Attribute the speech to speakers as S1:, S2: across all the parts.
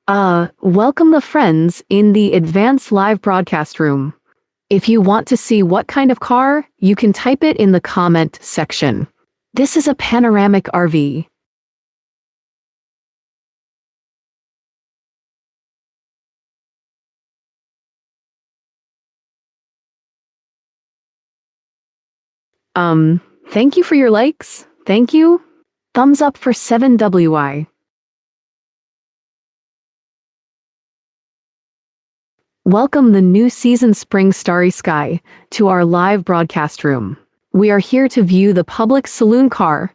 S1: Welcome the friends in the advanced live broadcast room. If you want to see what kind of car, you can type it in the comment section. This is a panoramic RV. Thank you for your likes. Thank you. Thumbs up for 7WI. Welcome the new season Spring Starry Sky to our live broadcast room. We are here to view the public saloon car.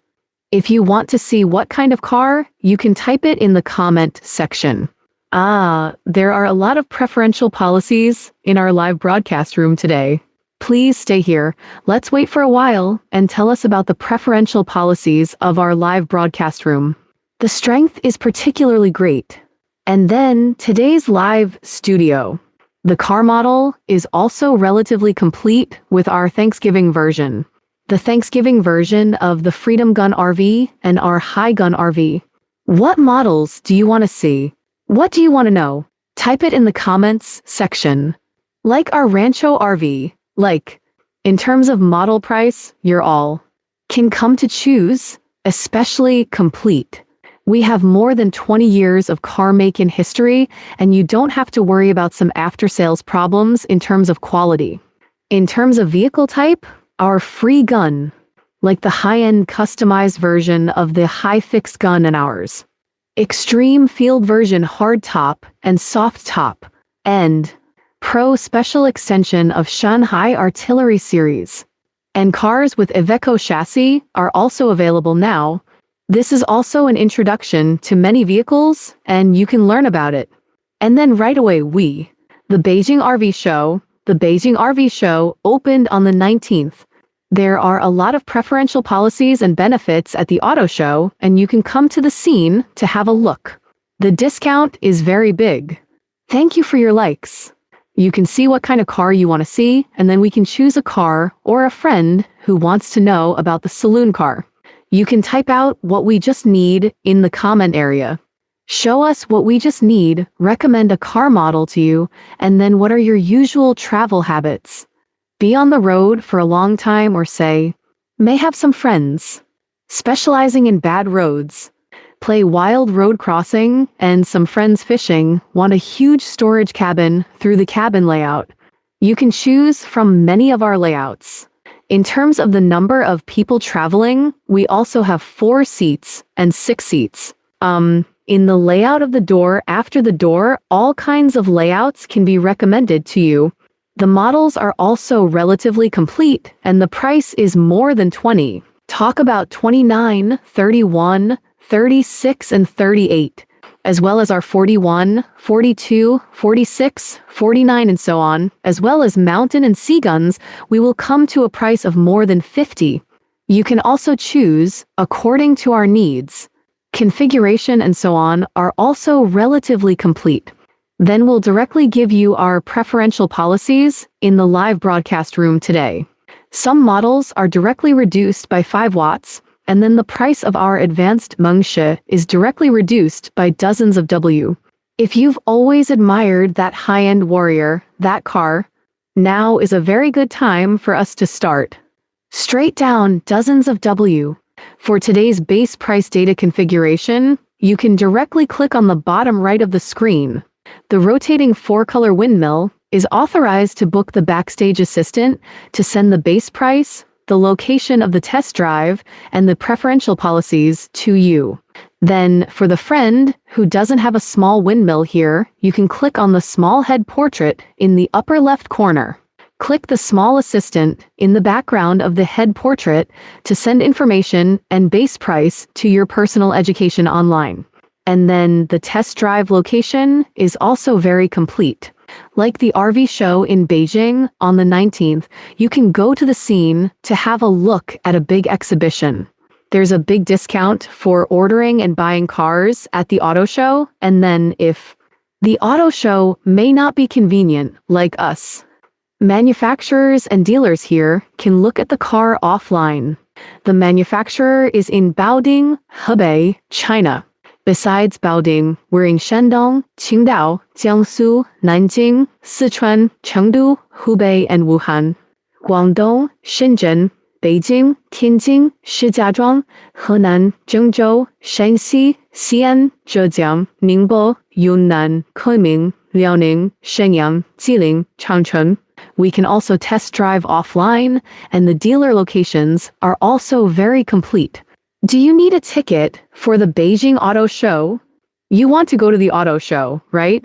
S1: If you want to see what kind of car, you can type it in the comment section. There are a lot of preferential policies in our live broadcast room today. Please stay here. Let's wait for a while and tell us about the preferential policies of our live broadcast room. The strength is particularly great. And then today's live studio. The car model is also relatively complete with our Thanksgiving version. The Thanksgiving version of the Freedom Gun RV and our High Gun RV. What models do you want to see? What do you want to know? Type it in the comments section. Like our Rancho RV, in terms of model price, you're all can come to choose, especially complete. We have more than 20 years of car making history, and you don't have to worry about some after-sales problems in terms of quality. In terms of vehicle type, our free gun, like the high-end customized version of the high fixed gun in ours. Extreme field version hard top and soft top, and Pro special extension of Shanghai Artillery series. And cars with Iveco chassis are also available now. This is also an introduction to many vehicles, and you can learn about it. And then right away the Beijing RV show. The Beijing RV show opened on the 19th. There are a lot of preferential policies and benefits at the auto show, and you can come to the scene to have a look. The discount is very big. Thank you for your likes. You can see what kind of car you want to see, and then we can choose a car or a friend who wants to know about the saloon car. You can type out what we just need in the comment area. Show us what we just need, recommend a car model to you, and then what are your usual travel habits? Be on the road for a long time or may have some friends. Specializing in bad roads. Play wild road crossing and some friends fishing, want a huge storage cabin through the cabin layout. You can choose from many of our layouts. In terms of the number of people traveling, we also have 4 seats and 6 seats. In the layout of the door after the door, all kinds of layouts can be recommended to you. The models are also relatively complete and the price is more than 20. Talk about 29, 31, 36 and 38, as well as our 41, 42, 46, 49 and so on, as well as mountain and sea guns, we will come to a price of more than 50. You can also choose according to our needs. Configuration and so on are also relatively complete. Then we'll directly give you our preferential policies in the live broadcast room today. Some models are directly reduced by 5 watts, and then the price of our advanced Mengshi is directly reduced by dozens of W. If you've always admired that high-end Warrior, that car, now is a very good time for us to start. Straight down dozens of W. For today's base price data configuration, you can directly click on the bottom right of the screen. The rotating 4-color windmill is authorized to book the backstage assistant to send the base price, the location of the test drive, and the preferential policies to you. Then, for the friend who doesn't have a small windmill here, you can click on the small head portrait in the upper left corner. Click the small assistant in the background of the head portrait to send information and base price to your personal education online. And then the test drive location is also very complete. Like the RV show in Beijing on the 19th, you can go to the scene to have a look at a big exhibition. There's a big discount for ordering and buying cars at the auto show, and then if the auto show may not be convenient like us, manufacturers and dealers here can look at the car offline. The manufacturer is in Baoding, Hebei, China. Besides Baoding, we're in Shandong, Qingdao, Jiangsu, Nanjing, Sichuan, Chengdu, Hubei, and Wuhan. Guangdong, Shenzhen, Beijing, Tianjin, Shijiazhuang, Henan, Zhengzhou, Shanxi, Xi'an, Zhejiang, Ningbo, Yunnan, Kunming, Liaoning, Shenyang, Jilin, Changchun. We can also test drive offline, and the dealer locations are also very complete. Do you need a ticket for the Beijing Auto Show? You want to go to the auto show, right?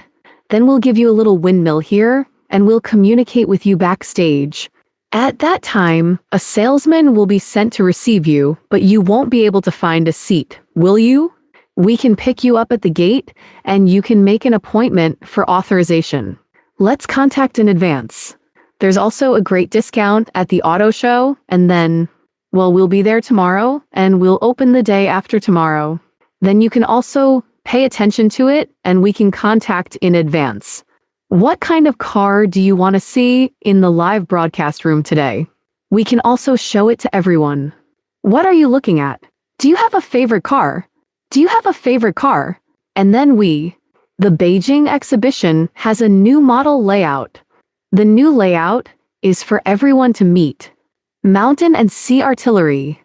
S1: Then we'll give you a little windmill here, and we'll communicate with you backstage. At that time, a salesman will be sent to receive you, but you won't be able to find a seat, will you? We can pick you up at the gate, and you can make an appointment for authorization. Let's contact in advance. There's also a great discount at the auto show, and then, well, we'll be there tomorrow, and we'll open the day after tomorrow. Then you can also pay attention to it, and we can contact in advance. What kind of car do you want to see in the live broadcast room today? We can also show it to everyone. What are you looking at? Do you have a favorite car? Do you have a favorite car? And then the Beijing exhibition has a new model layout. The new layout is for everyone to meet. Mountain and sea artillery.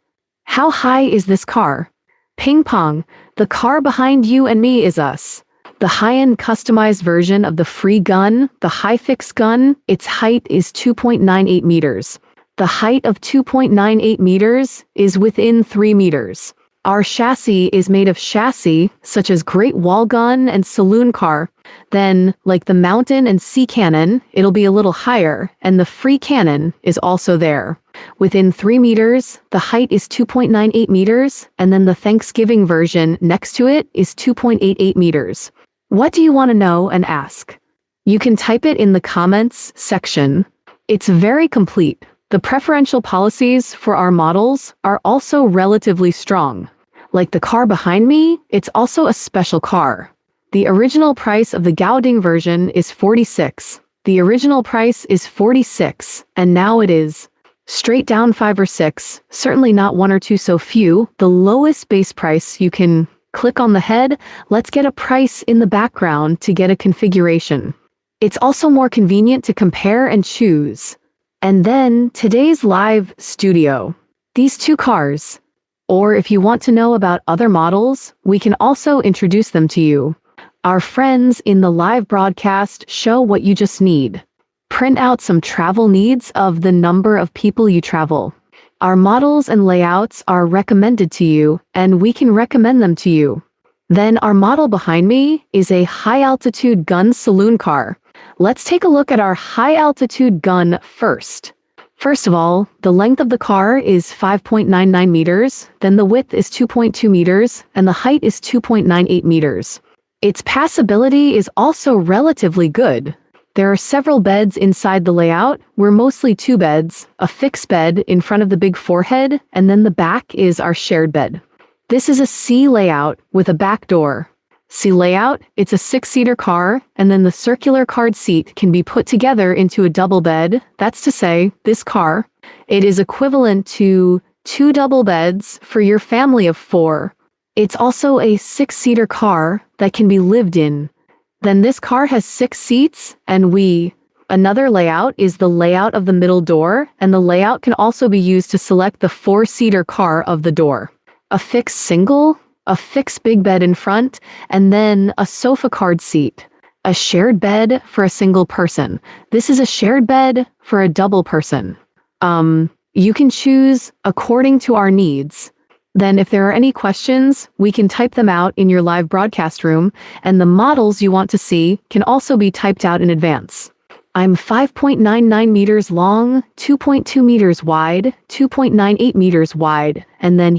S1: How high is this car? Ping pong, the car behind you and me is us. The high-end customized version of the free gun, the high-fix gun, its height is 2.98 meters. The height of 2.98 meters is within 3 meters. Our chassis is made of chassis such as Great Wall Gun and Saloon Car. Then, like the Mountain and Sea Cannon, it'll be a little higher, and the Free Cannon is also there. Within 3 meters, the height is 2.98 meters, and then the Thanksgiving version next to it is 2.88 meters. What do you want to know and ask? You can type it in the comments section. It's very complete. The preferential policies for our models are also relatively strong. Like the car behind me, it's also a special car. The original price of the Gaoding version is 46. The original price is 46, and now it is straight down 5 or 6, certainly not 1 or 2 so few. The lowest base price you can click on the head. Let's get a price in the background to get a configuration. It's also more convenient to compare and choose. And then today's live studio. These 2 cars. Or if you want to know about other models, we can also introduce them to you. Our friends in the live broadcast show what you just need. Print out some travel needs of the number of people you travel. Our models and layouts are recommended to you, and we can recommend them to you. Then our model behind me is a high-altitude gun saloon car. Let's take a look at our high-altitude gun first. First of all, the length of the car is 5.99 meters, then the width is 2.2 meters, and the height is 2.98 meters. Its passability is also relatively good. There are several beds inside the layout. We're mostly 2 beds, a fixed bed in front of the big forehead, and then the back is our shared bed. This is a C layout with a back door. C layout, it's a 6-seater car, and then the circular card seat can be put together into a double bed. That's to say, this car, it is equivalent to 2 double beds for your family of 4. It's also a 6-seater car that can be lived in. Then this car has 6 seats, and another layout is the layout of the middle door, and the layout can also be used to select the 4-seater car of the door. A fixed single, a fixed big bed in front, and then a sofa card seat. A shared bed for a single person. This is a shared bed for a double person. You can choose according to our needs. Then if there are any questions, we can type them out in your live broadcast room, and the models you want to see can also be typed out in advance. I'm 5.99 meters long, 2.2 meters wide, 2.98 meters wide, and then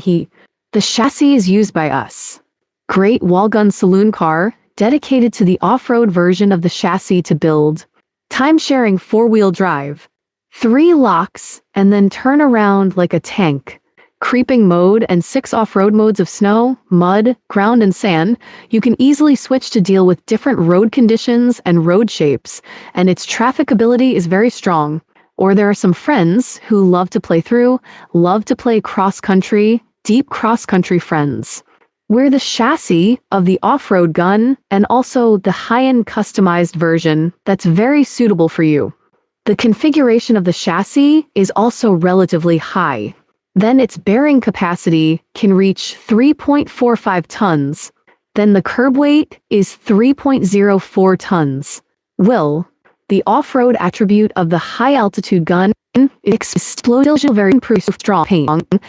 S1: the chassis is used by us. Great Wall Gun Saloon Car, dedicated to the off-road version of the chassis to build. Time-sharing 4-wheel drive. 3 locks, and then turn around like a tank. Creeping mode and 6 off-road modes of snow, mud, ground, and sand. You can easily switch to deal with different road conditions and road shapes, and its trafficability is very strong. Or there are some friends who love to play cross-country, deep cross-country friends. We're the chassis of the off-road gun and also the high-end customized version that's very suitable for you. The configuration of the chassis is also relatively high. Then its bearing capacity can reach 3.45 tons. Then the curb weight is 3.04 tons. The off-road attribute of the high-altitude gun is explosion very proof strong paint,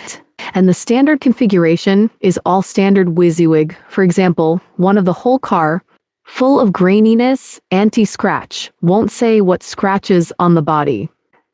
S1: and the standard configuration is all standard WYSIWYG. For example, one of the whole car, full of graininess, anti-scratch, won't say what scratches on the body.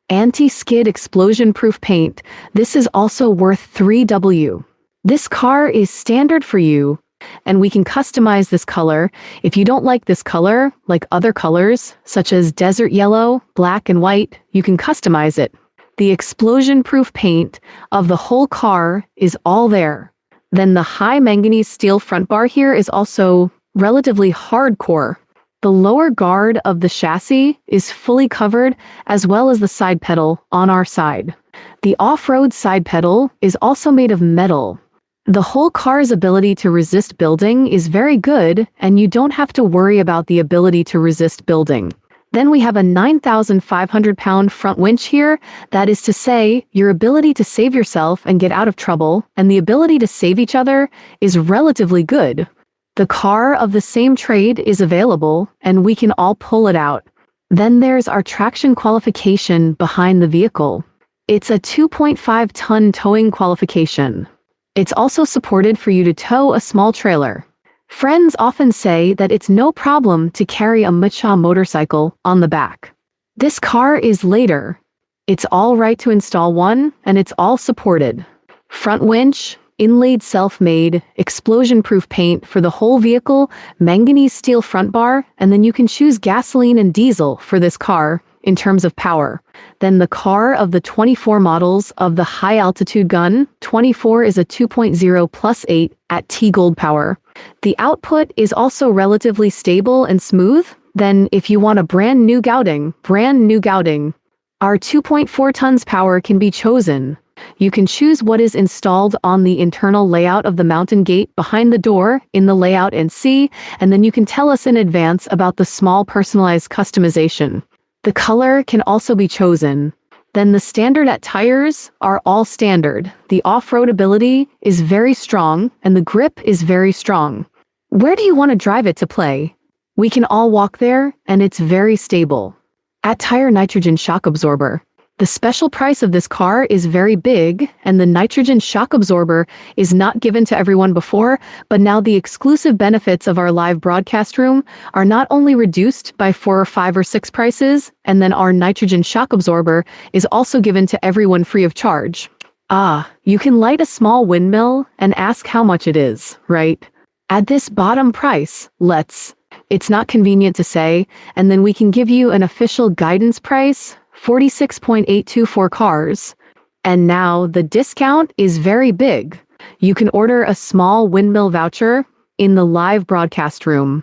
S1: Anti-skid explosion-proof paint, this is also worth 3W. This car is standard for you, and we can customize this color. If you don't like this color, like other colors, such as desert yellow, black and white, you can customize it. The explosion-proof paint of the whole car is all there. Then the high manganese steel front bar here is also relatively hardcore. The lower guard of the chassis is fully covered, as well as the side pedal on our side. The off-road side pedal is also made of metal. The whole car's ability to resist building is very good, and you don't have to worry about the ability to resist building. Then we have a 9,500-pound front winch here. That is to say, your ability to save yourself and get out of trouble, and the ability to save each other, is relatively good. The car of the same trade is available, and we can all pull it out. Then there's our traction qualification behind the vehicle. It's a 2.5-ton towing qualification. It's also supported for you to tow a small trailer. Friends often say that it's no problem to carry a Macha motorcycle on the back. This car is later. It's all right to install one, and it's all supported. Front winch, inlaid self-made, explosion-proof paint for the whole vehicle, manganese steel front bar, and then you can choose gasoline and diesel for this car in terms of power. Then the car of the 24 models of the high-altitude gun, 24 is a 2.0 plus 8 at T-Gold power. The output is also relatively stable and smooth. Then if you want a brand new gouting, our 2.4 tons power can be chosen. You can choose what is installed on the internal layout of the mountain gate behind the door in the layout and see, and then you can tell us in advance about the small personalized customization. The color can also be chosen. Then the standard at tires are all standard. The off-road ability is very strong and the grip is very strong. Where do you want to drive it to play? We can all walk there and it's very stable. At tire nitrogen shock absorber. The special price of this car is very big, and the nitrogen shock absorber is not given to everyone before, but now the exclusive benefits of our live broadcast room are not only reduced by 4 or 5 or 6 prices, and then our nitrogen shock absorber is also given to everyone free of charge. You can light a small windmill and ask how much it is, right? At this bottom price, it's not convenient to say, and then we can give you an official guidance price, 46.824 cars. And now the discount is very big. You can order a small windmill voucher in the live broadcast room.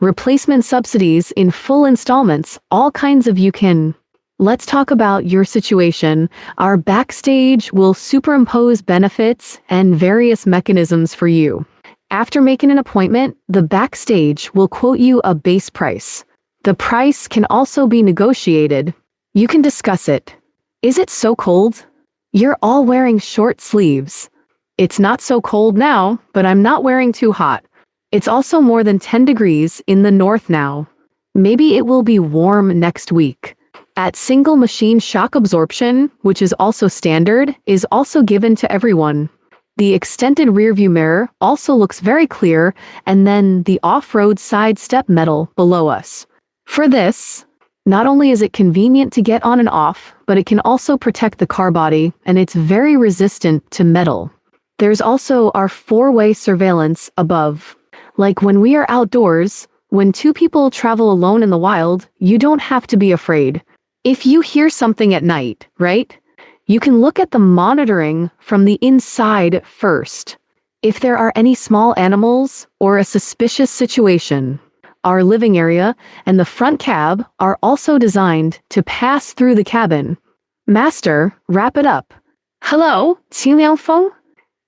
S1: Replacement subsidies in full installments, all kinds of you can. Let's talk about your situation. Our backstage will superimpose benefits and various mechanisms for you. After making an appointment, the backstage will quote you a base price. The price can also be negotiated. You can discuss it. Is it so cold? You're all wearing short sleeves. It's not so cold now, but I'm not wearing too hot. It's also more than 10 degrees in the north now. Maybe it will be warm next week. At single machine shock absorption, which is also standard, is also given to everyone. The extended rearview mirror also looks very clear, and then the off-road side step metal below us. For this, not only is it convenient to get on and off, but it can also protect the car body, and it's very resistant to metal. There's also our 4-way surveillance above. Like when we are outdoors, when 2 people travel alone in the wild, you don't have to be afraid. If you hear something at night, right? You can look at the monitoring from the inside first. If there are any small animals or a suspicious situation, our living area and the front cab are also designed to pass through the cabin. Master, wrap it up. Hello, 清凉风?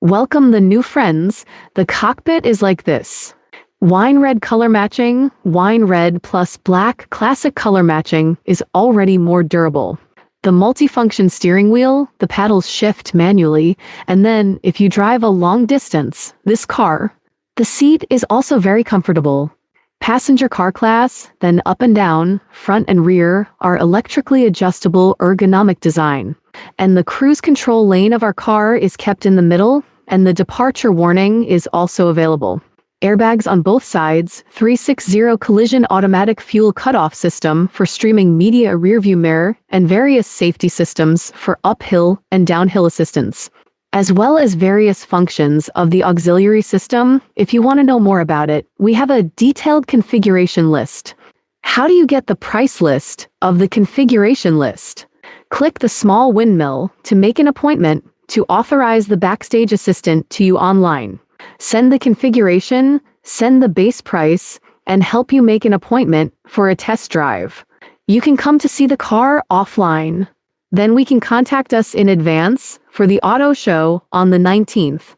S1: Welcome the new friends. The cockpit is like this. Wine red color matching, wine red plus black classic color matching is already more durable. The multifunction steering wheel, the paddles shift manually, and then if you drive a long distance, the seat is also very comfortable. Passenger car class, then up and down, front and rear, are electrically adjustable ergonomic design. And the cruise control lane of our car is kept in the middle, and the departure warning is also available. Airbags on both sides, 360 collision automatic fuel cutoff system for streaming media rearview mirror, and various safety systems for uphill and downhill assistance, as well as various functions of the auxiliary system. If you want to know more about it, we have a detailed configuration list. How do you get the price list of the configuration list? Click the small windmill to make an appointment to authorize the backstage assistant to you online. Send the configuration, send the base price, and help you make an appointment for a test drive. You can come to see the car offline. Then we can contact us in advance for the auto show on the 19th.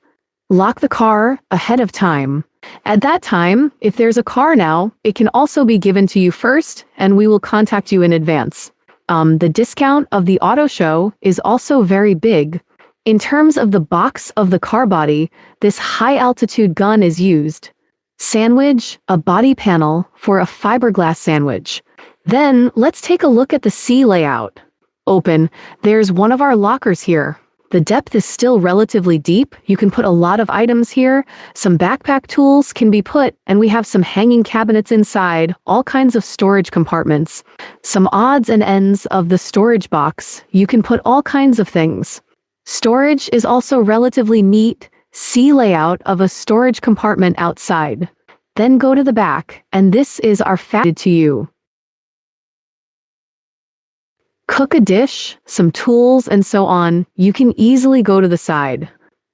S1: Lock the car ahead of time. At that time, if there's a car now, it can also be given to you first, and we will contact you in advance. The discount of the auto show is also very big. In terms of the box of the car body, this high-altitude gun is used. Sandwich, a body panel for a fiberglass sandwich. Then, let's take a look at the C layout. Open. There's one of our lockers here. The depth is still relatively deep. You can put a lot of items here. Some backpack tools can be put, and we have some hanging cabinets inside, all kinds of storage compartments. Some odds and ends of the storage box. You can put all kinds of things. Storage is also relatively neat. C layout of a storage compartment outside. Then go to the back, and this is our to you. Cook a dish, some tools, and so on. You can easily go to the side.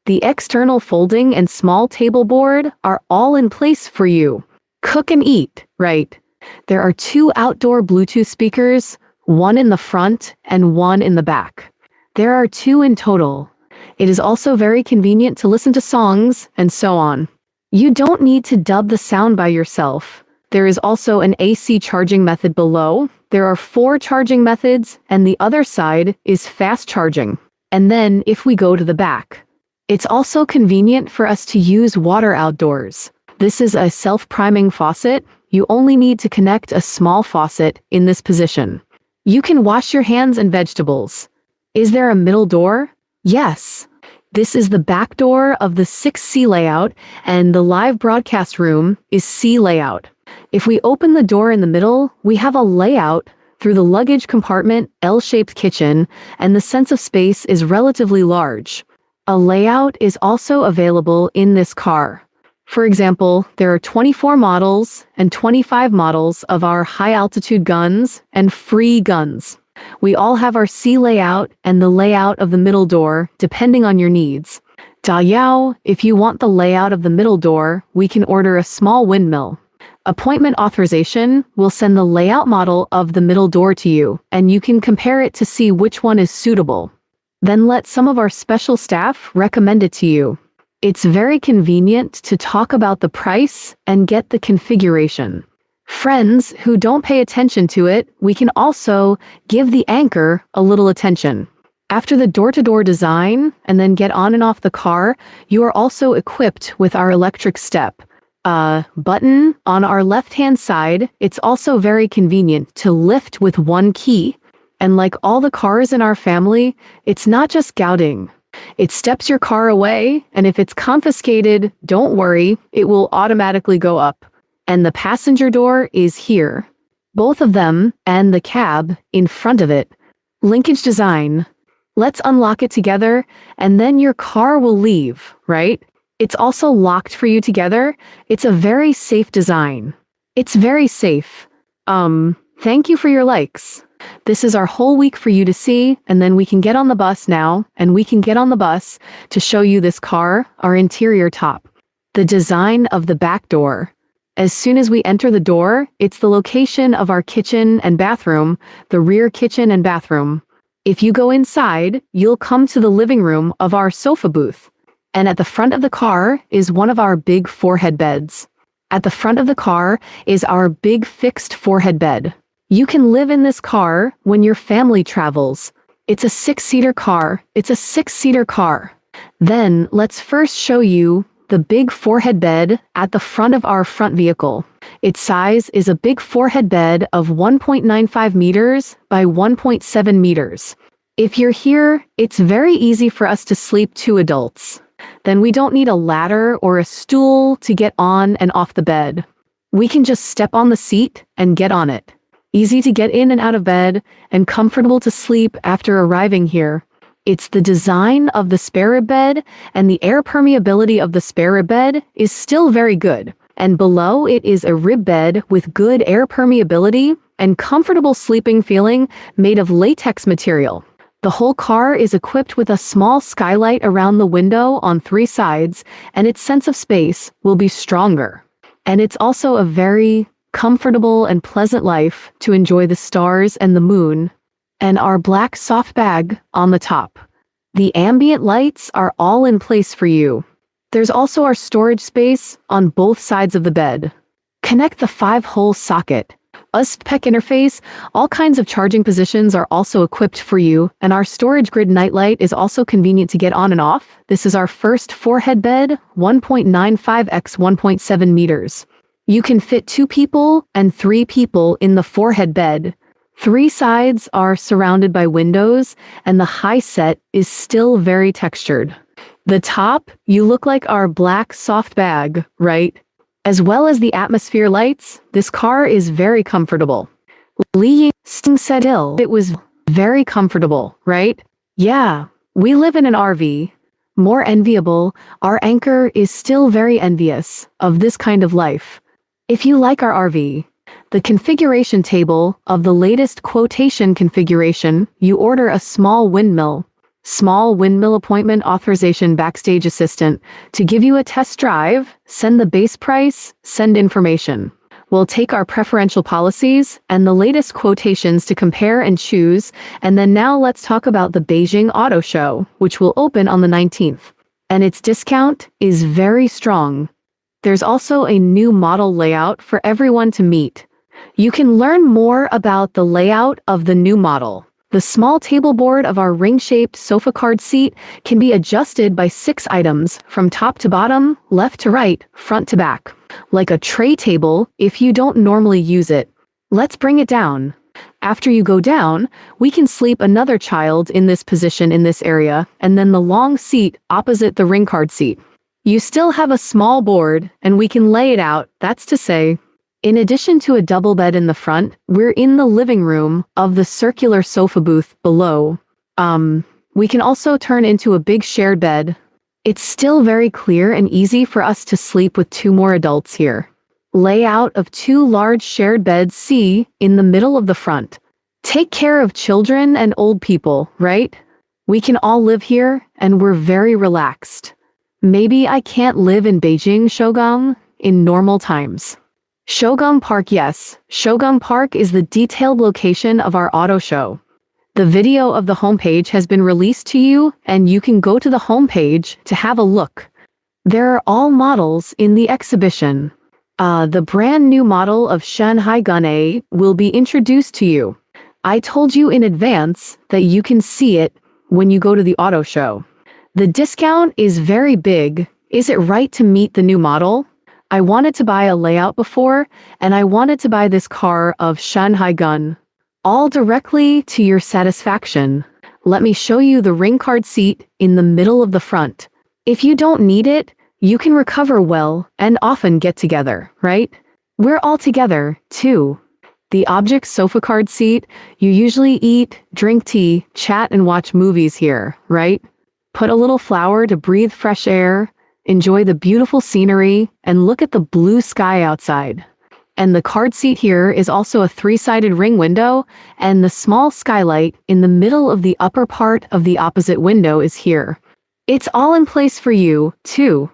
S1: The external folding and small table board are all in place for you. Cook and eat, right? There are 2 outdoor Bluetooth speakers, one in the front and one in the back. There are 2 in total. It is also very convenient to listen to songs and so on. You don't need to dub the sound by yourself. There is also an AC charging method below. There are 4 charging methods, and the other side is fast charging. And then if we go to the back, it's also convenient for us to use water outdoors. This is a self-priming faucet. You only need to connect a small faucet in this position. You can wash your hands and vegetables. Is there a middle door? Yes. This is the back door of the 6C layout, and the live broadcast room is C layout. If we open the door in the middle, we have a layout through the luggage compartment, L-shaped kitchen, and the sense of space is relatively large. A layout is also available in this car. For example, there are 24 models and 25 models of our high-altitude guns and free guns. We all have our C layout and the layout of the middle door, depending on your needs. Yao, if you want the layout of the middle door, we can order a small windmill. Appointment authorization will send the layout model of the middle door to you, and you can compare it to see which one is suitable. Then let some of our special staff recommend it to you. It's very convenient to talk about the price and get the configuration. Friends who don't pay attention to it, we can also give the anchor a little attention. After the door-to-door design and then get on and off the car, you are also equipped with our electric step. Button on our left-hand side. It's also very convenient to lift with one key. And like all the cars in our family, it's not just gouting. It steps your car away, and if it's confiscated, don't worry, it will automatically go up. And the passenger door is here. Both of them, and the cab in front of it. Linkage design. Let's unlock it together, and then your car will leave, right? It's also locked for you together. It's a very safe design. It's very safe. Thank you for your likes. This is our whole week for you to see, and then we can get on the bus now, and we can get on the bus to show you this car, our interior top. The design of the back door. As soon as we enter the door, it's the location of our kitchen and bathroom, the rear kitchen and bathroom. If you go inside, you'll come to the living room of our sofa booth. And at the front of the car is one of our big four-head beds. At the front of the car is our big fixed four-head bed. You can live in this car when your family travels. It's a six-seater car. It's a six-seater car. Then let's first show you the big four-head bed at the front of our front vehicle. Its size is a big four-head bed of 1.95 meters by 1.7 meters. If you're here, it's very easy for us to sleep two adults. Then we don't need a ladder or a stool to get on and off the bed. We can just step on the seat and get on it. Easy to get in and out of bed and comfortable to sleep after arriving here. It's the design of the spare rib bed, and the air permeability of the spare rib bed is still very good. And below it is a rib bed with good air permeability and comfortable sleeping feeling made of latex material. The whole car is equipped with a small skylight around the window on three sides, and its sense of space will be stronger. And it's also a very comfortable and pleasant life to enjoy the stars and the moon. And our black soft bag on the top. The ambient lights are all in place for you. There's also our storage space on both sides of the bed. Connect the 5-hole socket. USB interface, all kinds of charging positions are also equipped for you, and our storage grid nightlight is also convenient to get on and off. This is our first four-head bed, 1.95 x 1.7 meters. You can fit 2 people and 3 people in the four-head bed. 3 sides are surrounded by windows, and the high set is still very textured. The top, you look like our black soft bag, right? As well as the atmosphere lights, this car is very comfortable. Li Ying said it was very comfortable, right? Yeah, we live in an RV. More enviable, our anchor is still very envious of this kind of life. If you like our RV, the configuration table of the latest quotation configuration, you order a small windmill appointment authorization backstage assistant to give you a test drive, send the base price, send information. We'll take our preferential policies and the latest quotations to compare and choose, and then now let's talk about the Beijing Auto Show, which will open on the 19th. And its discount is very strong. There's also a new model layout for everyone to meet. You can learn more about the layout of the new model. The small table board of our ring-shaped sofa card seat can be adjusted by 6 items from top to bottom, left to right, front to back. Like a tray table if you don't normally use it. Let's bring it down. After you go down, we can sleep another child in this position in this area, and then the long seat opposite the ring card seat. You still have a small board, and we can lay it out, that's to say. In addition to a double bed in the front, we're in the living room of the circular sofa booth below. We can also turn into a big shared bed. It's still very clear and easy for us to sleep with 2 more adults here. Layout of 2 large shared beds C in the middle of the front. Take care of children and old people, right? We can all live here, and we're very relaxed. Maybe I can't live in Beijing, Shougang, in normal times. Shougang Park, yes. Shougang Park is the detailed location of our auto show. The video of the homepage has been released to you, and you can go to the homepage to have a look. There are all models in the exhibition. The brand new model of Shanghai Gun A will be introduced to you. I told you in advance that you can see it when you go to the auto show. The discount is very big. Is it right to meet the new model? I wanted to buy a layout before, and I wanted to buy this car of Shanghai Gun. All directly to your satisfaction. Let me show you the ring card seat in the middle of the front. If you don't need it, you can recover well and often get together, right? We're all together, too. The object sofa card seat, you usually eat, drink tea, chat and watch movies here, right? Put a little flower to breathe fresh air, enjoy the beautiful scenery, and look at the blue sky outside. And the card seat here is also a 3-sided ring window, and the small skylight in the middle of the upper part of the opposite window is here. It's all in place for you, too.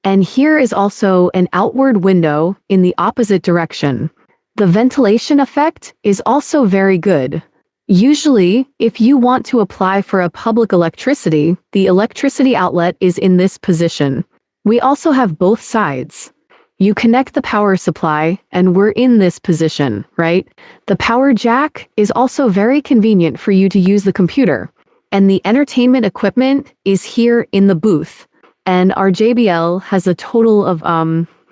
S1: And here is also an outward window in the opposite direction. The ventilation effect is also very good. Usually, if you want to apply for a public electricity, the electricity outlet is in this position. We also have both sides. You connect the power supply, and we're in this position, right? The power jack is also very convenient for you to use the computer. And the entertainment equipment is here in the booth. And our JBL has a total of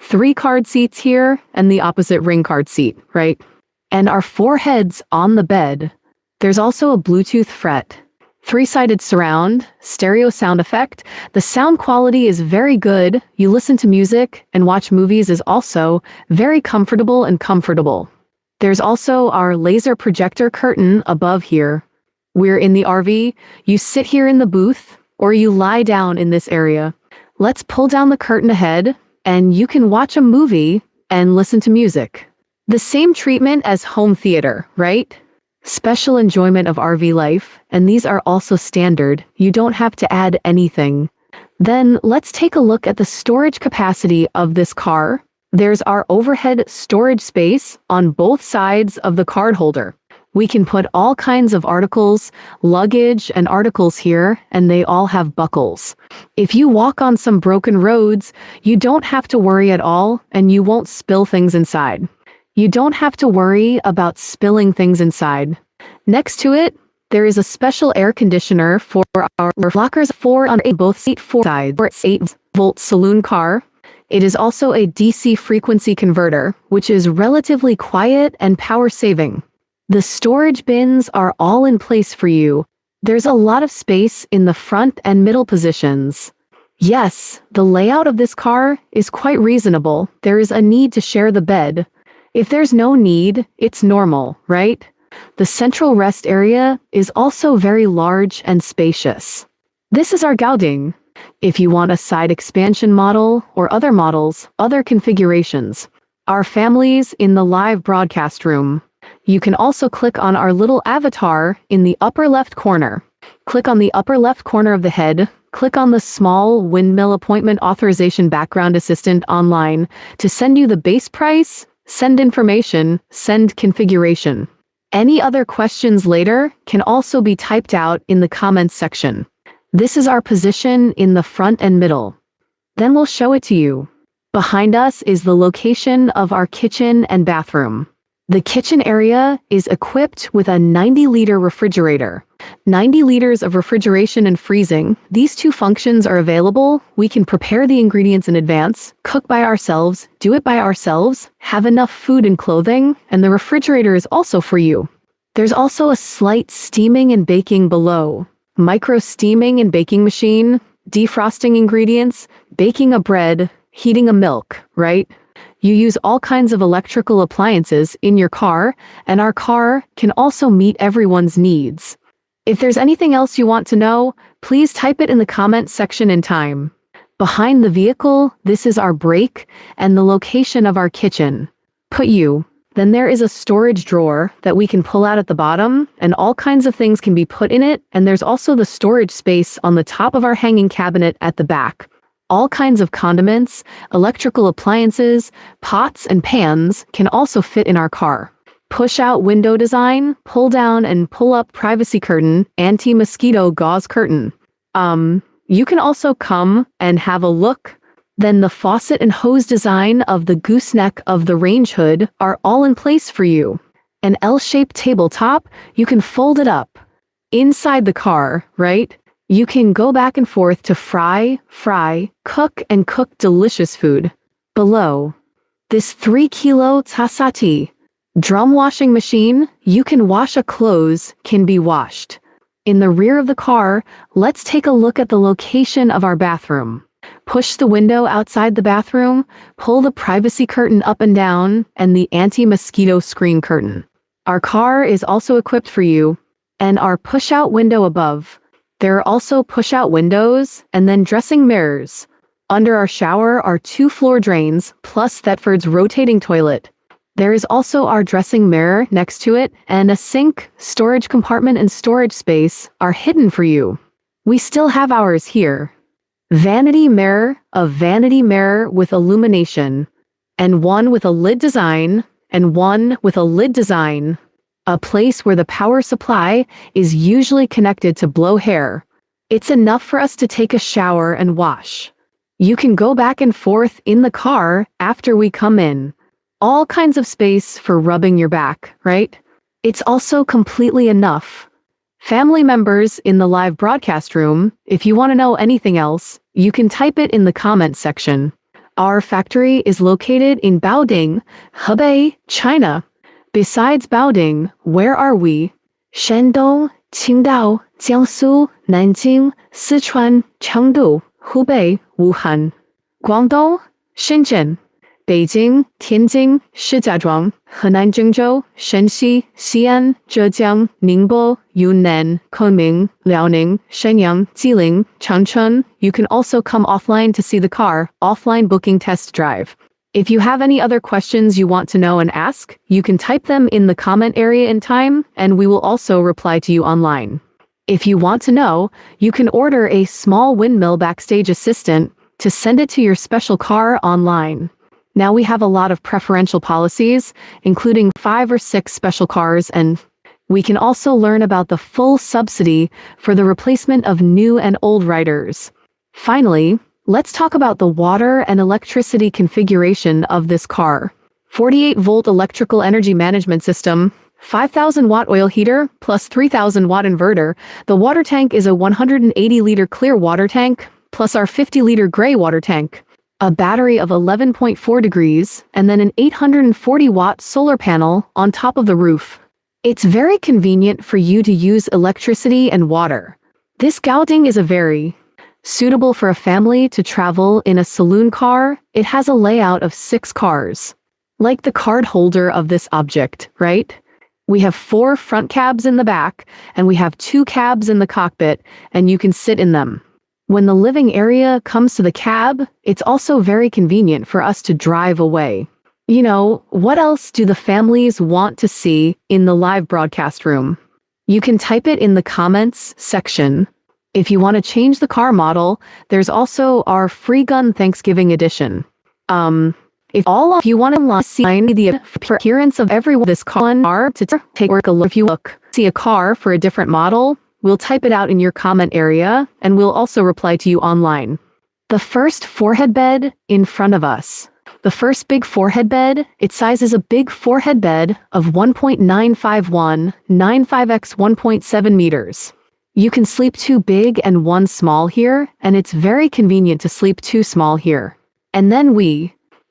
S1: 3 card seats here and the opposite ring card seat, right? And our 4 heads on the bed. There's also a Bluetooth fret. 3-sided surround, stereo sound effect. The sound quality is very good. You listen to music and watch movies is also very comfortable. There's also our laser projector curtain above here. We're in the RV. You sit here in the booth or you lie down in this area. Let's pull down the curtain ahead and you can watch a movie and listen to music. The same treatment as home theater, right? Special enjoyment of RV life, and these are also standard. You don't have to add anything. Then let's take a look at the storage capacity of this car. There's our overhead storage space on both sides of the card holder. We can put all kinds of articles, luggage, and articles here, and they all have buckles. If you walk on some broken roads, you don't have to worry at all, and you won't spill things inside. You don't have to worry about spilling things inside. Next to it, there is a special air conditioner for our lockers 4 on both seat 4 sides for 8-volt saloon car. It is also a DC frequency converter, which is relatively quiet and power saving. The storage bins are all in place for you. There's a lot of space in the front and middle positions. Yes, the layout of this car is quite reasonable. There is a need to share the bed. If there's no need, it's normal, right? The central rest area is also very large and spacious. This is our gelding. If you want a side expansion model or other models, other configurations, our families in the live broadcast room. You can also click on our little avatar in the upper left corner. Click on the upper left corner of the head. Click on the small windmill appointment authorization background assistant online to send you the base price, send information, send configuration. Any other questions later can also be typed out in the comments section. This is our position in the front and middle. Then we'll show it to you. Behind us is the location of our kitchen and bathroom. The kitchen area is equipped with a 90-liter refrigerator. 90 liters of refrigeration and freezing. These 2 functions are available. We can prepare the ingredients in advance, cook by ourselves, do it by ourselves, have enough food and clothing, and the refrigerator is also for you. There's also a slight steaming and baking below. Micro steaming and baking machine, defrosting ingredients, baking a bread, heating a milk, right? You use all kinds of electrical appliances in your car, and our car can also meet everyone's needs. If there's anything else you want to know, please type it in the comment section in time. Behind the vehicle, this is our brake and the location of our kitchen. Then there is a storage drawer that we can pull out at the bottom, and all kinds of things can be put in it, and there's also the storage space on the top of our hanging cabinet at the back. All kinds of condiments, electrical appliances, pots and pans can also fit in our car. Push-out window design, pull down and pull up privacy curtain, anti-mosquito gauze curtain. You can also come and have a look. Then the faucet and hose design of the gooseneck of the range hood are all in place for you. An L-shaped tabletop, you can fold it up. Inside the car, right? You can go back and forth to fry, cook delicious food. Below, this 3-kilo Tasati drum washing machine, you can wash a clothes, can be washed. In the rear of the car, let's take a look at the location of our bathroom. Push the window outside the bathroom, pull the privacy curtain up and down, and the anti-mosquito screen curtain. Our car is also equipped for you, and our push-out window above. There are also push-out windows, and then dressing mirrors. Under our shower are 2 floor drains, plus Thetford's rotating toilet. There is also our dressing mirror next to it, and a sink, storage compartment, and storage space are hidden for you. We still have ours here. Vanity mirror, a vanity mirror with illumination, and one with a lid design, and one with a lid design. a place where the power supply is usually connected to blow hair. It's enough for us to take a shower and wash. You can go back and forth in the car after we come in. All kinds of space for rubbing your back, right? It's also completely enough. Family members in the live broadcast room, if you want to know anything else, you can type it in the comment section. Our factory is located in Baoding, Hebei, China. Besides Baoding, where are we? Shandong, Qingdao, Jiangsu, Nanjing, Sichuan, Chengdu, Hubei, Wuhan. Guangdong, Shenzhen. Beijing, Tianjin, Shijiazhuang, Henan Jingzhou, Shenxi, Xi'an, Zhejiang, Ningbo, Yunnan, Kunming, Liaoning, Shenyang, Jilin, Changchun. You can also come offline to see the car, offline booking test drive. If you have any other questions you want to know and ask, you can type them in the comment area in time, and we will also reply to you online. If you want to know, you can order a small windmill backstage assistant to send it to your special car online. Now we have a lot of preferential policies, including 5 or 6 special cars, and we can also learn about the full subsidy for the replacement of new and old riders. Finally, let's talk about the water and electricity configuration of this car. 48-volt electrical energy management system, 5,000-watt oil heater, plus 3,000-watt inverter. The water tank is a 180-liter clear water tank, plus our 50-liter gray water tank. A battery of 11.4 degrees, and then an 840-watt solar panel on top of the roof. It's very convenient for you to use electricity and water. This Gaoding is a very suitable for a family to travel in a saloon car. It has a layout of 6 cars. Like the card holder of this object, right? We have 4 front cabs in the back, and we have 2 cabs in the cockpit, and you can sit in them. When the living area comes to the cab, it's also very convenient for us to drive away. You know, what else do the families want to see in the live broadcast room? You can type it in the comments section. If you want to change the car model, there's also our free gun Thanksgiving edition. If you want to see the appearance of this car to take a look, if you see a car for a different model, we'll type it out in your comment area, and we'll also reply to you online. The first forehead bed in front of us. The first big forehead bed, its size is a big forehead bed of 1.951, 95x 1.7 meters. You can sleep 2 big and 1 small here, and it's very convenient to sleep 2 small here. And then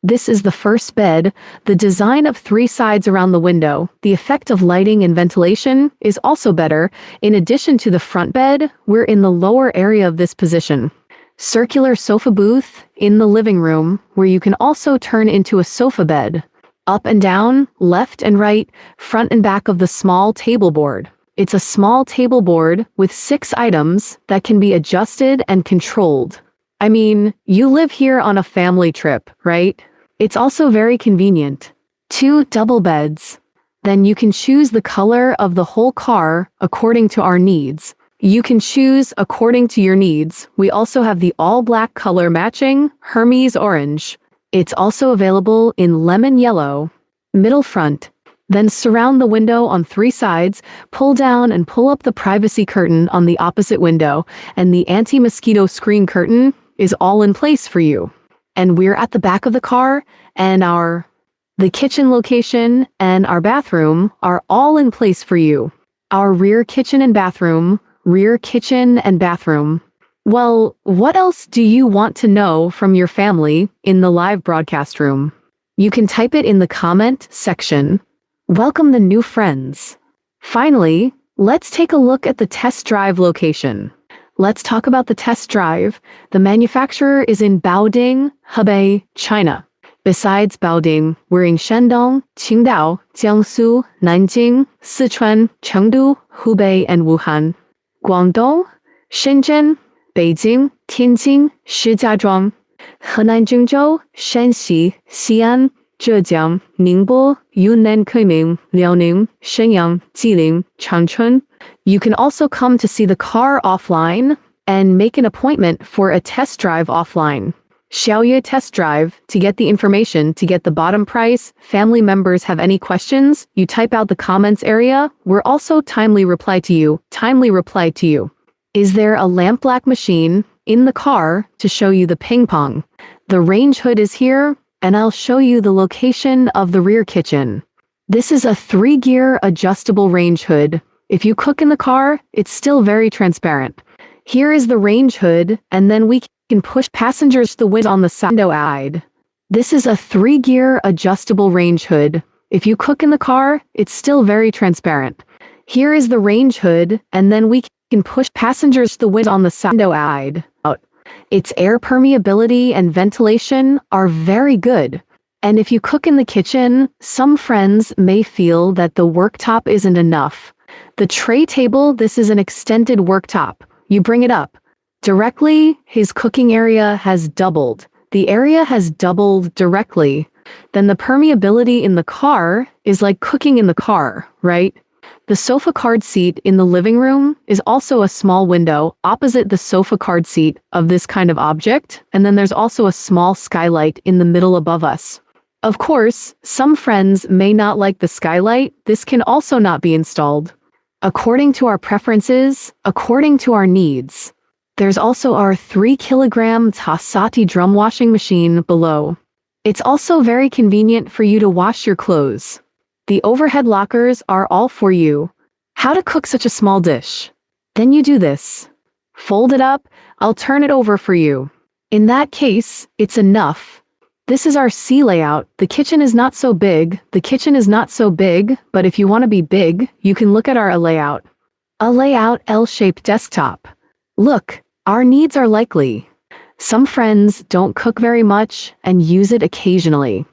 S1: this is the first bed, the design of 3 sides around the window. The effect of lighting and ventilation is also better. In addition to the front bed, we're in the lower area of this position. Circular sofa booth in the living room, where you can also turn into a sofa bed. Up and down, left and right, front and back of the small table board. It's a small table board with 6 items that can be adjusted and controlled. I mean, you live here on a family trip, right? It's also very convenient. 2 double beds. Then you can choose the color of the whole car according to our needs. You can choose according to your needs. We also have the all-black color matching Hermes orange. It's also available in lemon yellow. Middle front. Then surround the window on 3 sides, pull down and pull up the privacy curtain on the opposite window, and the anti-mosquito screen curtain is all in place for you. And we're at the back of the car, and the kitchen location and our bathroom are all in place for you. Our rear kitchen and bathroom. Well, what else do you want to know from your family in the live broadcast room? You can type it in the comment section. Welcome the new friends. Finally, let's take a look at the test drive location. Let's talk about the test drive. The manufacturer is in Baoding, Hebei, China. Besides Baoding, we're in Shandong, Qingdao, Jiangsu, Nanjing, Sichuan, Chengdu, Hubei, and Wuhan. Guangdong, Shenzhen, Beijing, Tianjin, Shijiazhuang, Henan Jingzhou, Shenxi, Xi'an, Zhejiang, Ningbo, Yunnan, Kunming, Liaoning, Shenyang, Jilin, Changchun. You can also come to see the car offline and make an appointment for a test drive offline. Xiaoye test drive to get the information, to get the bottom price. Family members have any questions, you type out the comments area. We're also timely reply to you. Timely reply to you. Is there a lamp black machine in the car to show you the ping pong? The range hood is here, and I'll show you the location of the rear kitchen. This is a 3-gear adjustable range hood. If you cook in the car, it's still very transparent. Here is the range hood, and then we can push passengers to the window on the side. This is a 3-gear adjustable range hood. If you cook in the car, it's still very transparent. Here is the range hood, and then we can push passengers to the window on the side. Its air permeability and ventilation are very good. And if you cook in the kitchen, some friends may feel that the worktop isn't enough. The tray table, this is an extended worktop. You bring it up. Directly, his cooking area has doubled. The area has doubled directly. Then the permeability in the car is like cooking in the car, right? The sofa card seat in the living room is also a small window opposite the sofa card seat of this kind of object, and then there's also a small skylight in the middle above us. Of course, some friends may not like the skylight. This can also not be installed. According to our preferences, according to our needs. There's also our 3-kilogram Tasati drum washing machine below. It's also very convenient for you to wash your clothes. The overhead lockers are all for you. How to cook such a small dish? Then you do this. Fold it up, I'll turn it over for you. In that case, it's enough. This is our C layout. The kitchen is not so big. The kitchen is not so big, but if you want to be big, you can look at our layout. A layout L-shaped desktop. Look, our needs are likely. Some friends don't cook very much and use it occasionally.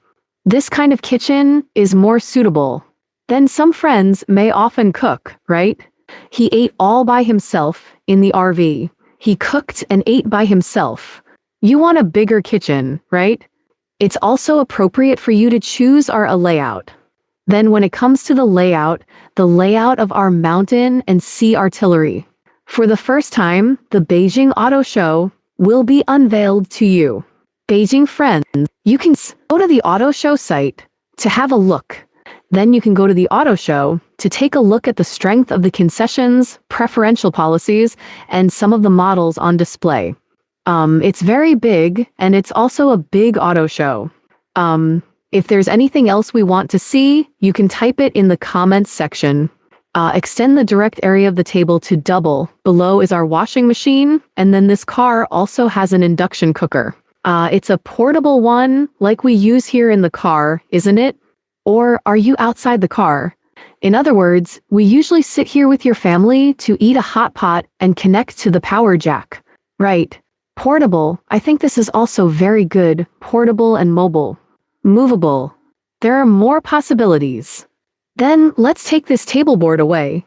S1: This kind of kitchen is more suitable. Then some friends may often cook, right? He ate all by himself in the RV. He cooked and ate by himself. You want a bigger kitchen, right? It's also appropriate for you to choose our layout. Then when it comes to the layout of our mountain and sea artillery. For the first time, the Beijing Auto Show will be unveiled to you. Beijing friends, you can go to the auto show site to have a look. Then you can go to the auto show to take a look at the strength of the concessions, preferential policies, and some of the models on display. It's very big, and it's also a big auto show. If there's anything else we want to see, you can type it in the comments section. Extend the direct area of the table to double. Below is our washing machine, and then this car also has an induction cooker. It's a portable one, like we use here in the car, isn't it? Or are you outside the car? In other words, we usually sit here with your family to eat a hot pot and connect to the power jack. Right. Portable, I think this is also very good. Portable and mobile. Movable. There are more possibilities. Then let's take this table board away.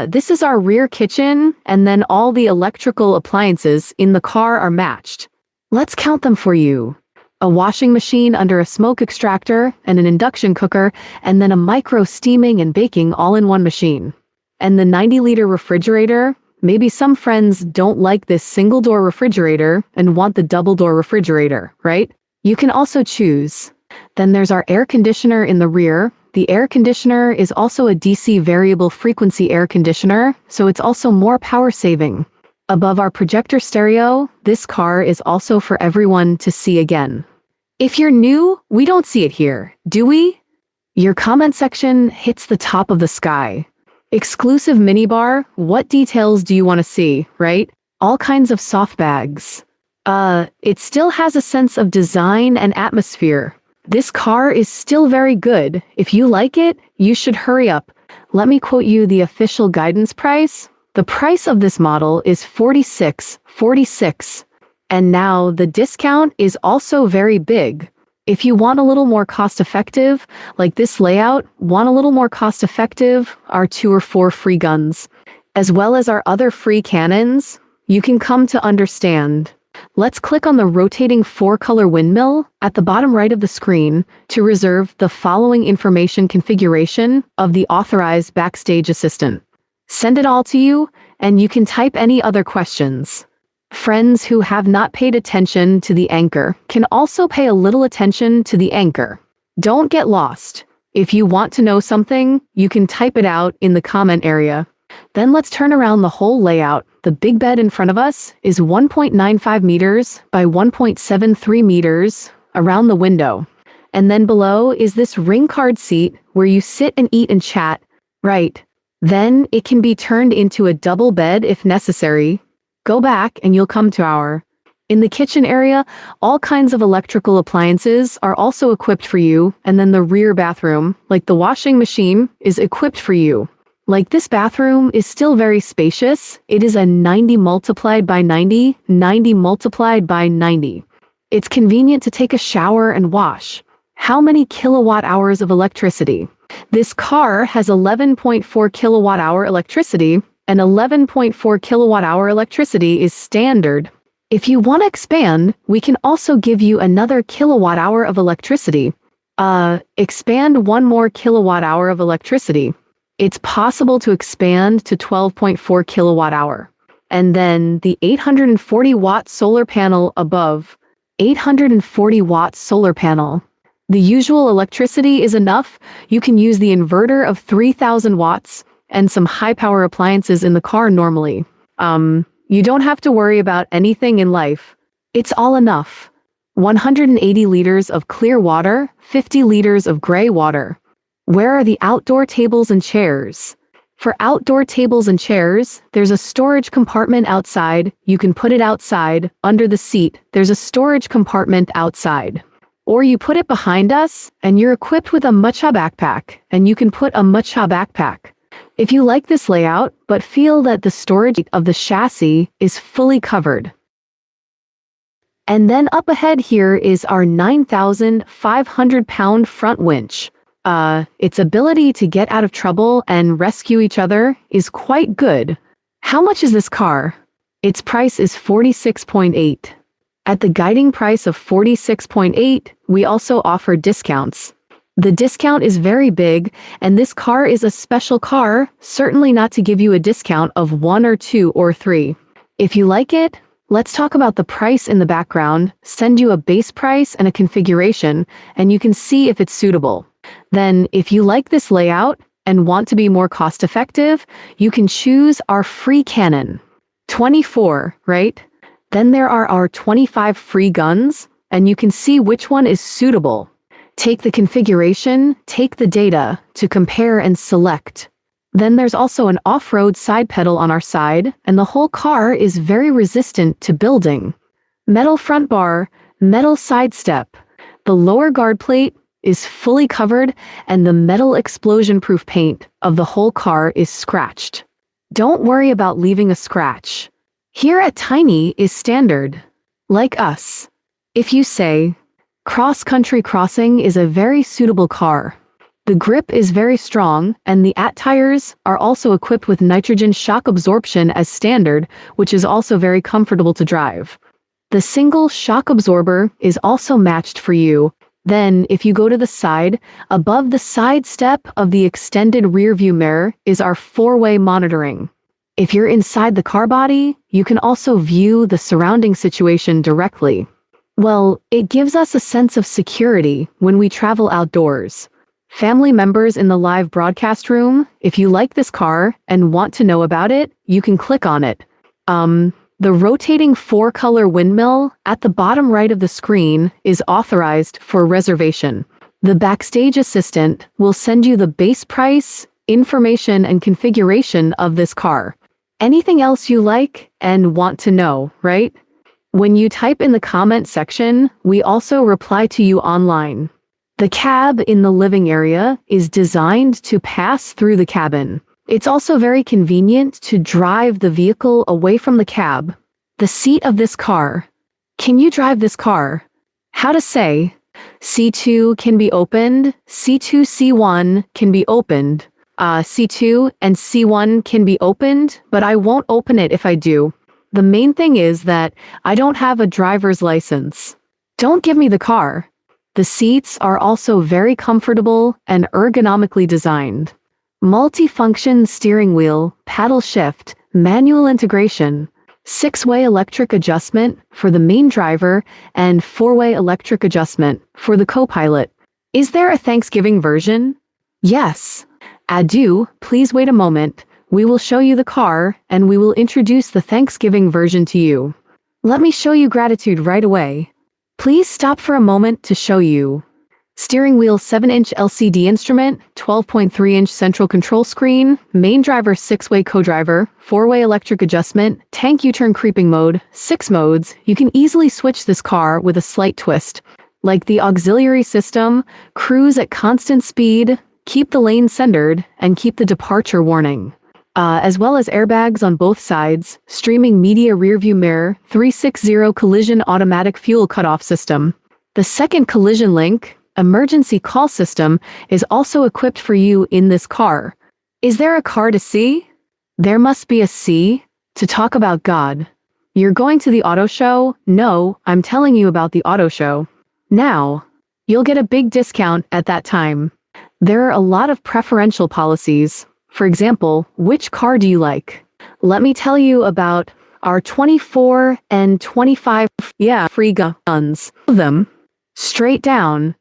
S1: This is our rear kitchen, and then all the electrical appliances in the car are matched. Let's count them for you. A washing machine under a smoke extractor, and an induction cooker, and then a micro steaming and baking all in one machine. And the 90-liter refrigerator. Maybe some friends don't like this single-door refrigerator and want the double-door refrigerator, right? You can also choose. Then there's our air conditioner in the rear. The air conditioner is also a DC variable frequency air conditioner, so it's also more power saving. Above our projector stereo, this car is also for everyone to see again. If you're new, we don't see it here, do we? Your comment section hits the top of the sky. Exclusive minibar, what details do you want to see, right? All kinds of soft bags. It still has a sense of design and atmosphere. This car is still very good. If you like it, you should hurry up. Let me quote you the official guidance price. The price of this model is $46. And now the discount is also very big. If you want a little more cost-effective, like this layout, want a little more cost-effective, our 2 or 4 free guns, as well as our other free cannons, you can come to understand. Let's click on the rotating 4-color windmill at the bottom right of the screen to reserve the following information configuration of the authorized backstage assistant. Send it all to you, and you can type any other questions. Friends who have not paid attention to the anchor can also pay a little attention to the anchor. Don't get lost. If you want to know something, you can type it out in the comment area. Then let's turn around the whole layout. The big bed in front of us is 1.95 meters by 1.73 meters around the window. And then below is this ring card seat where you sit and eat and chat. Right. Then it can be turned into a double bed if necessary. Go back and you'll come to our. In the kitchen area, all kinds of electrical appliances are also equipped for you, and then the rear bathroom, like the washing machine, is equipped for you. Like this bathroom is still very spacious. It is a 90 multiplied by 90, 90 multiplied by 90. It's convenient to take a shower and wash. How many kilowatt hours of electricity? This car has 11.4 kilowatt hour electricity, and 11.4 kilowatt hour electricity is standard. If you want to expand, we can also give you another kilowatt hour of electricity. Expand one more kilowatt hour of electricity. It's possible to expand to 12.4 kilowatt hour. And then the 840 watt solar panel above. 840 watt solar panel. The usual electricity is enough. You can use the inverter of 3000 watts and some high power appliances in the car normally. You don't have to worry about anything in life. It's all enough. 180 liters of clear water, 50 liters of gray water. Where are the outdoor tables and chairs? For outdoor tables and chairs, there's a storage compartment outside. You can put it outside, under the seat. There's a storage compartment outside. Or you put it behind us, and you're equipped with a matcha backpack, and you can put a matcha backpack. If you like this layout, but feel that the storage of the chassis is fully covered. And then up ahead here is our 9,500-pound front winch. Its ability to get out of trouble and rescue each other is quite good. How much is this car? Its price is 46.8. At the guiding price of 46.8, we also offer discounts. The discount is very big, and this car is a special car, certainly not to give you a discount of 1 or 2 or 3. If you like it, let's talk about the price in the background, send you a base price and a configuration, and you can see if it's suitable. Then, if you like this layout and want to be more cost-effective, you can choose our free cannon. 24, right? Then there are our 25 free guns, and you can see which one is suitable. Take the configuration, take the data to compare and select. Then there's also an off-road side pedal on our side, and the whole car is very resistant to building. Metal front bar, metal side step. The lower guard plate is fully covered, and the metal explosion-proof paint of the whole car is scratched. Don't worry about leaving a scratch. Here at Tiny is standard. Like us. If you say, cross-country crossing is a very suitable car. The grip is very strong, and the tires are also equipped with nitrogen shock absorption as standard, which is also very comfortable to drive. The single shock absorber is also matched for you. Then, if you go to the side, above the side step of the extended rear view mirror is our 4-way monitoring. If you're inside the car body, you can also view the surrounding situation directly. Well, it gives us a sense of security when we travel outdoors. Family members in the live broadcast room, if you like this car and want to know about it, you can click on it. The rotating 4-color windmill at the bottom right of the screen is authorized for reservation. The backstage assistant will send you the base price, information, and configuration of this car. Anything else you like and want to know, right? When you type in the comment section, we also reply to you online. The cab in the living area is designed to pass through the cabin. It's also very convenient to drive the vehicle away from the cab. The seat of this car. Can you drive this car? How to say? C2 can be opened. C2, C1 can be opened. C2 and C1 can be opened, but I won't open it if I do. The main thing is that I don't have a driver's license. Don't give me the car. The seats are also very comfortable and ergonomically designed. Multi-function steering wheel, paddle shift, manual integration. 6-way electric adjustment for the main driver, and 4-way electric adjustment for the co-pilot. Is there a Thanksgiving version? Yes. Adieu, please wait a moment. We will show you the car, and we will introduce the Thanksgiving version to you. Let me show you gratitude right away. Please stop for a moment to show you. Steering wheel 7-inch LCD instrument, 12.3-inch central control screen, main driver 6-way co-driver, 4-way electric adjustment, tank U-turn creeping mode, 6 modes. You can easily switch this car with a slight twist, like the auxiliary system, cruise at constant speed, keep the lane centered, and keep the departure warning. As well as airbags on both sides, streaming media rearview mirror, 360 collision automatic fuel cutoff system. The second collision link, emergency call system, is also equipped for you in this car. Is there a car to see? There must be a C to talk about God. You're going to the auto show? No, I'm telling you about the auto show. Now, you'll get a big discount at that time. There are a lot of preferential policies. For example, which car do you like? Let me tell you about our 24 and 25 free guns. Them. Straight down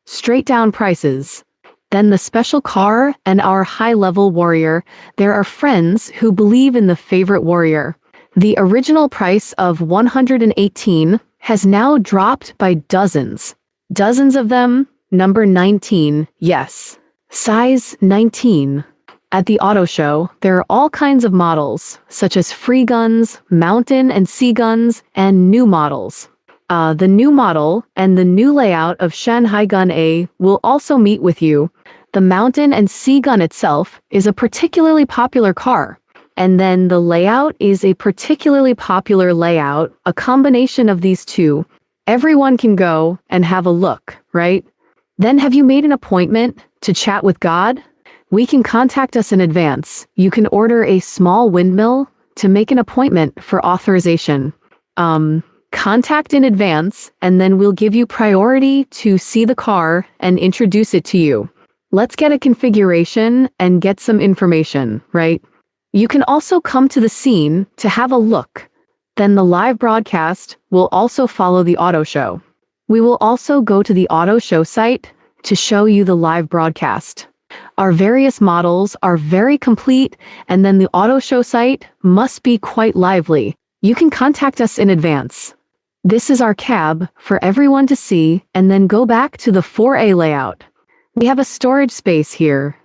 S1: prices. Then the special car and our high-level warrior. There are friends who believe in the favorite warrior. The original price of $118 has now dropped by dozens. Dozens of them, number 19, yes. Size 19. At the auto show, there are all kinds of models, such as free guns, mountain and sea guns, and new models. The new model and the new layout of Shanghai Gun A will also meet with you. The mountain and sea gun itself is a particularly popular car. And then the layout is a particularly popular layout, a combination of these two. Everyone can go and have a look, right? Then have you made an appointment to chat with God? We can contact us in advance. You can order a small windmill to make an appointment for authorization. Contact in advance, and then we'll give you priority to see the car and introduce it to you. Let's get a configuration and get some information, right? You can also come to the scene to have a look. Then the live broadcast will also follow the auto show. We will also go to the auto show site to show you the live broadcast. Our various models are very complete, and then the auto show site must be quite lively. You can contact us in advance. This is our cab for everyone to see, and then go back to the 4A layout. We have a storage space here.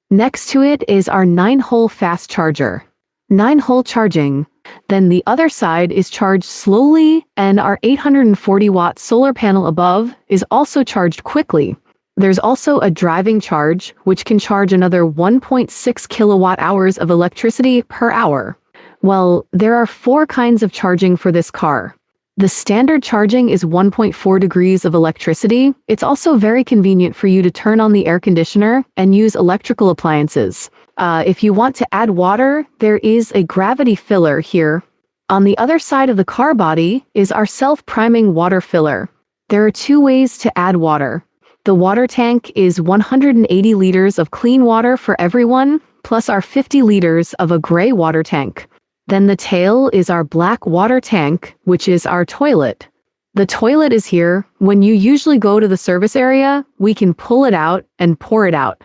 S1: Next to it is our 9-hole fast charger. 9-hole charging. Then the other side is charged slowly, and our 840-watt solar panel above is also charged quickly. There's also a driving charge, which can charge another 1.6 kilowatt hours of electricity per hour. Well, there are 4 kinds of charging for this car. The standard charging is 1.4 degrees of electricity. It's also very convenient for you to turn on the air conditioner and use electrical appliances. If you want to add water, there is a gravity filler here. On the other side of the car body is our self-priming water filler. There are 2 ways to add water. The water tank is 180 liters of clean water for everyone, plus our 50 liters of a gray water tank. Then the tail is our black water tank, which is our toilet. The toilet is here. When you usually go to the service area, we can pull it out and pour it out.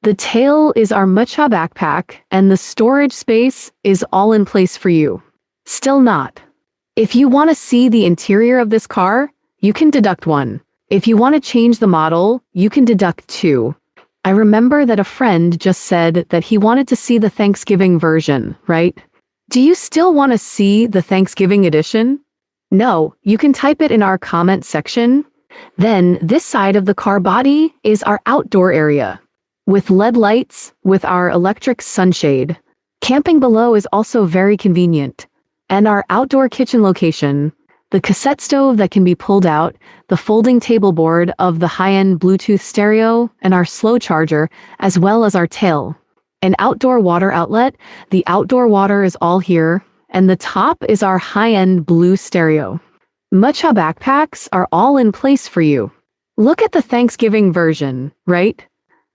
S1: The tail is our matcha backpack, and the storage space is all in place for you. Still not. If you want to see the interior of this car, you can deduct 1. If you want to change the model, you can deduct 2. I remember that a friend just said that he wanted to see the Thanksgiving version, right? Do you still want to see the Thanksgiving edition? No, you can type it in our comment section. Then this side of the car body is our outdoor area, with LED lights, with our electric sunshade. Camping below is also very convenient. And our outdoor kitchen location, the cassette stove that can be pulled out, the folding table board of the high-end Bluetooth stereo, and our slow charger, as well as our tail. An outdoor water outlet, the outdoor water is all here, and the top is our high-end blue stereo. Matcha backpacks are all in place for you. Look at the Thanksgiving version, right?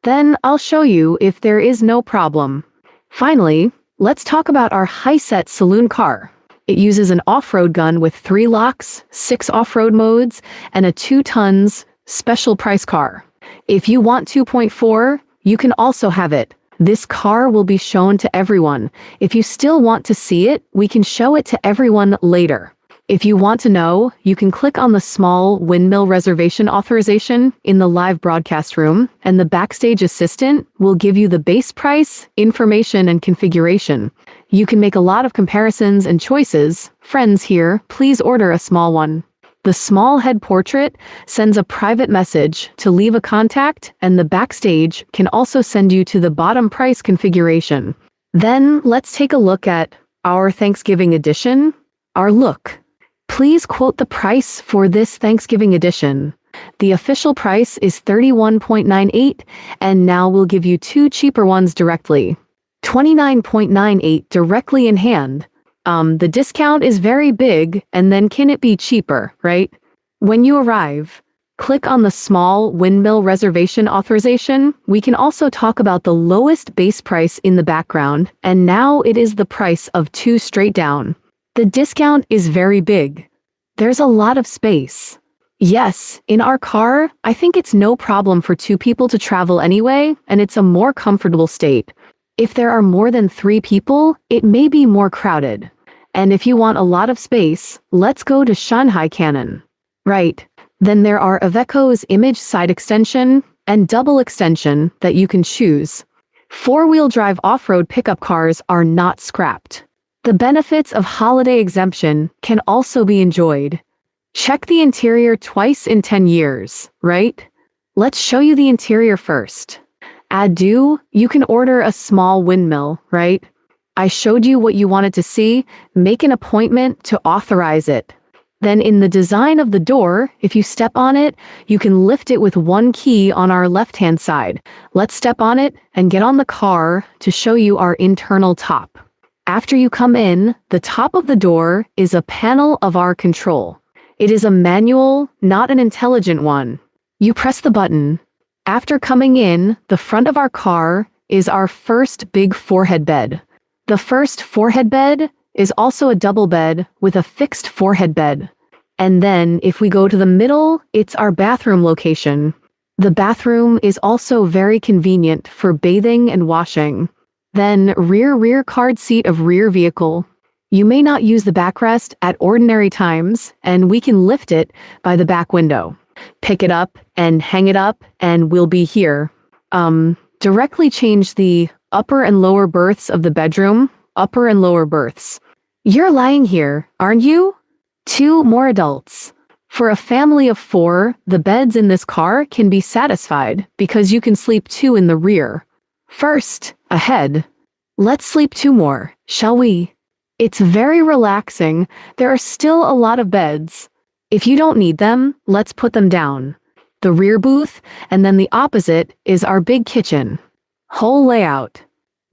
S1: Then I'll show you if there is no problem. Finally, let's talk about our high-set saloon car. It uses an off-road gun with 3 locks, 6 off-road modes, and a 2 tons special price car. If you want 2.4, you can also have it. This car will be shown to everyone. If you still want to see it, we can show it to everyone later. If you want to know, you can click on the small windmill reservation authorization in the live broadcast room, and the backstage assistant will give you the base price, information, and configuration. You can make a lot of comparisons and choices. Friends here, please order a small one. The small head portrait sends a private message to leave a contact, and the backstage can also send you to the bottom price configuration. Then let's take a look at our Thanksgiving edition. Our look. Please quote the price for this Thanksgiving edition. The official price is $31.98, and now we'll give you 2 cheaper ones directly. $29.98 directly in hand. The discount is very big, and then can it be cheaper, right? When you arrive, click on the small windmill reservation authorization. We can also talk about the lowest base price in the background, and now it is the price of 2 straight down. The discount is very big. There's a lot of space. Yes, in our car, I think it's no problem for 2 people to travel anyway, and it's a more comfortable state. If there are more than 3 people, it may be more crowded. And if you want a lot of space, let's go to Shanghai Canon. Right. Then there are Iveco's image side extension and double extension that you can choose. 4-wheel drive off-road pickup cars are not scrapped. The benefits of holiday exemption can also be enjoyed. Check the interior twice in 10 years, right? Let's show you the interior first. You can order a small windmill, right? I showed you what you wanted to see. Make an appointment to authorize it. Then in the design of the door, if you step on it, you can lift it with 1 key on our left-hand side. Let's step on it and get on the car to show you our internal top. After you come in, the top of the door is a panel of our control. It is a manual, not an intelligent one. You press the button. After coming in, the front of our car is our first big 4-head bed. The first 4-head bed is also a double bed with a fixed 4-head bed. And then if we go to the middle, it's our bathroom location. The bathroom is also very convenient for bathing and washing. Then rear card seat of rear vehicle. You may not use the backrest at ordinary times, and we can lift it by the back window. Pick it up and hang it up, and we'll be here. Directly change the upper and lower berths of the bedroom. Upper and lower berths. You're lying here, aren't you? 2 more adults. For a family of 4, the beds in this car can be satisfied because you can sleep 2 in the rear. First, ahead. Let's sleep 2 more, shall we? It's very relaxing. There are still a lot of beds. If you don't need them, let's put them down. The rear booth, and then the opposite is our big kitchen. Whole layout.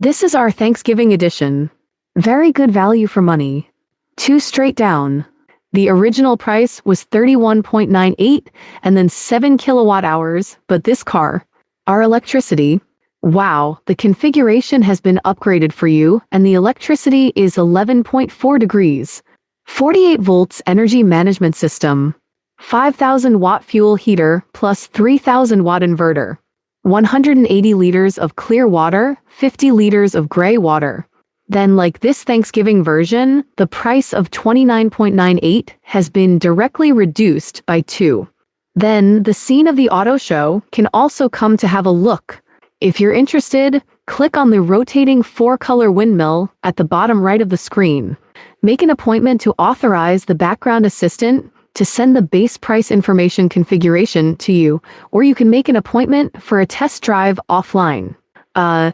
S1: This is our Thanksgiving edition. Very good value for money. 2 straight down. The original price was $31.98 and then 7 kilowatt hours, but this car, our electricity, wow, the configuration has been upgraded for you, and the electricity is 11.4 degrees. 48 volts energy management system. 5,000 watt fuel heater plus 3,000 watt inverter. 180 liters of clear water, 50 liters of gray water. Then, like this Thanksgiving version, the price of $29.98 has been directly reduced by 2. Then, the scene of the auto show can also come to have a look. If you're interested, click on the rotating 4-color windmill at the bottom right of the screen. Make an appointment to authorize the background assistant to send the base price information configuration to you, or you can make an appointment for a test drive offline.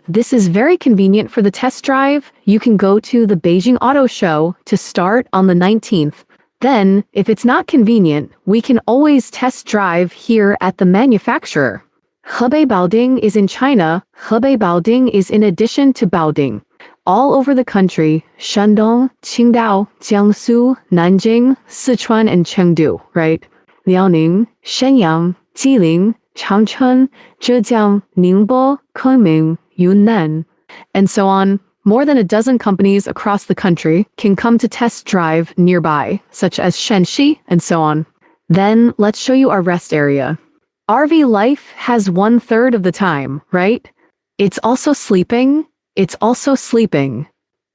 S1: This is very convenient for the test drive. You can go to the Beijing Auto Show to start on the 19th. Then, if it's not convenient, we can always test drive here at the manufacturer. Hebei Baoding is in China. Hebei Baoding is in addition to Baoding. All over the country, Shandong, Qingdao, Jiangsu, Nanjing, Sichuan, and Chengdu, right? Liaoning, Shenyang, Jilin, Changchun, Zhejiang, Ningbo, Kunming, Yunnan, and so on. More than a dozen companies across the country can come to test drive nearby, such as Shenxi and so on. Then let's show you our rest area. RV life has 1/3 of the time, right? It's also sleeping. It's also sleeping.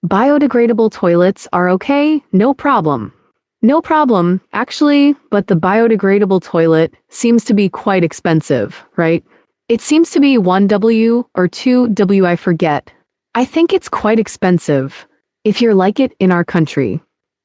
S1: Biodegradable toilets are okay, no problem. No problem, actually, but the biodegradable toilet seems to be quite expensive, right? It seems to be 1W or 2W, I forget. I think it's quite expensive, if you're like it in our country.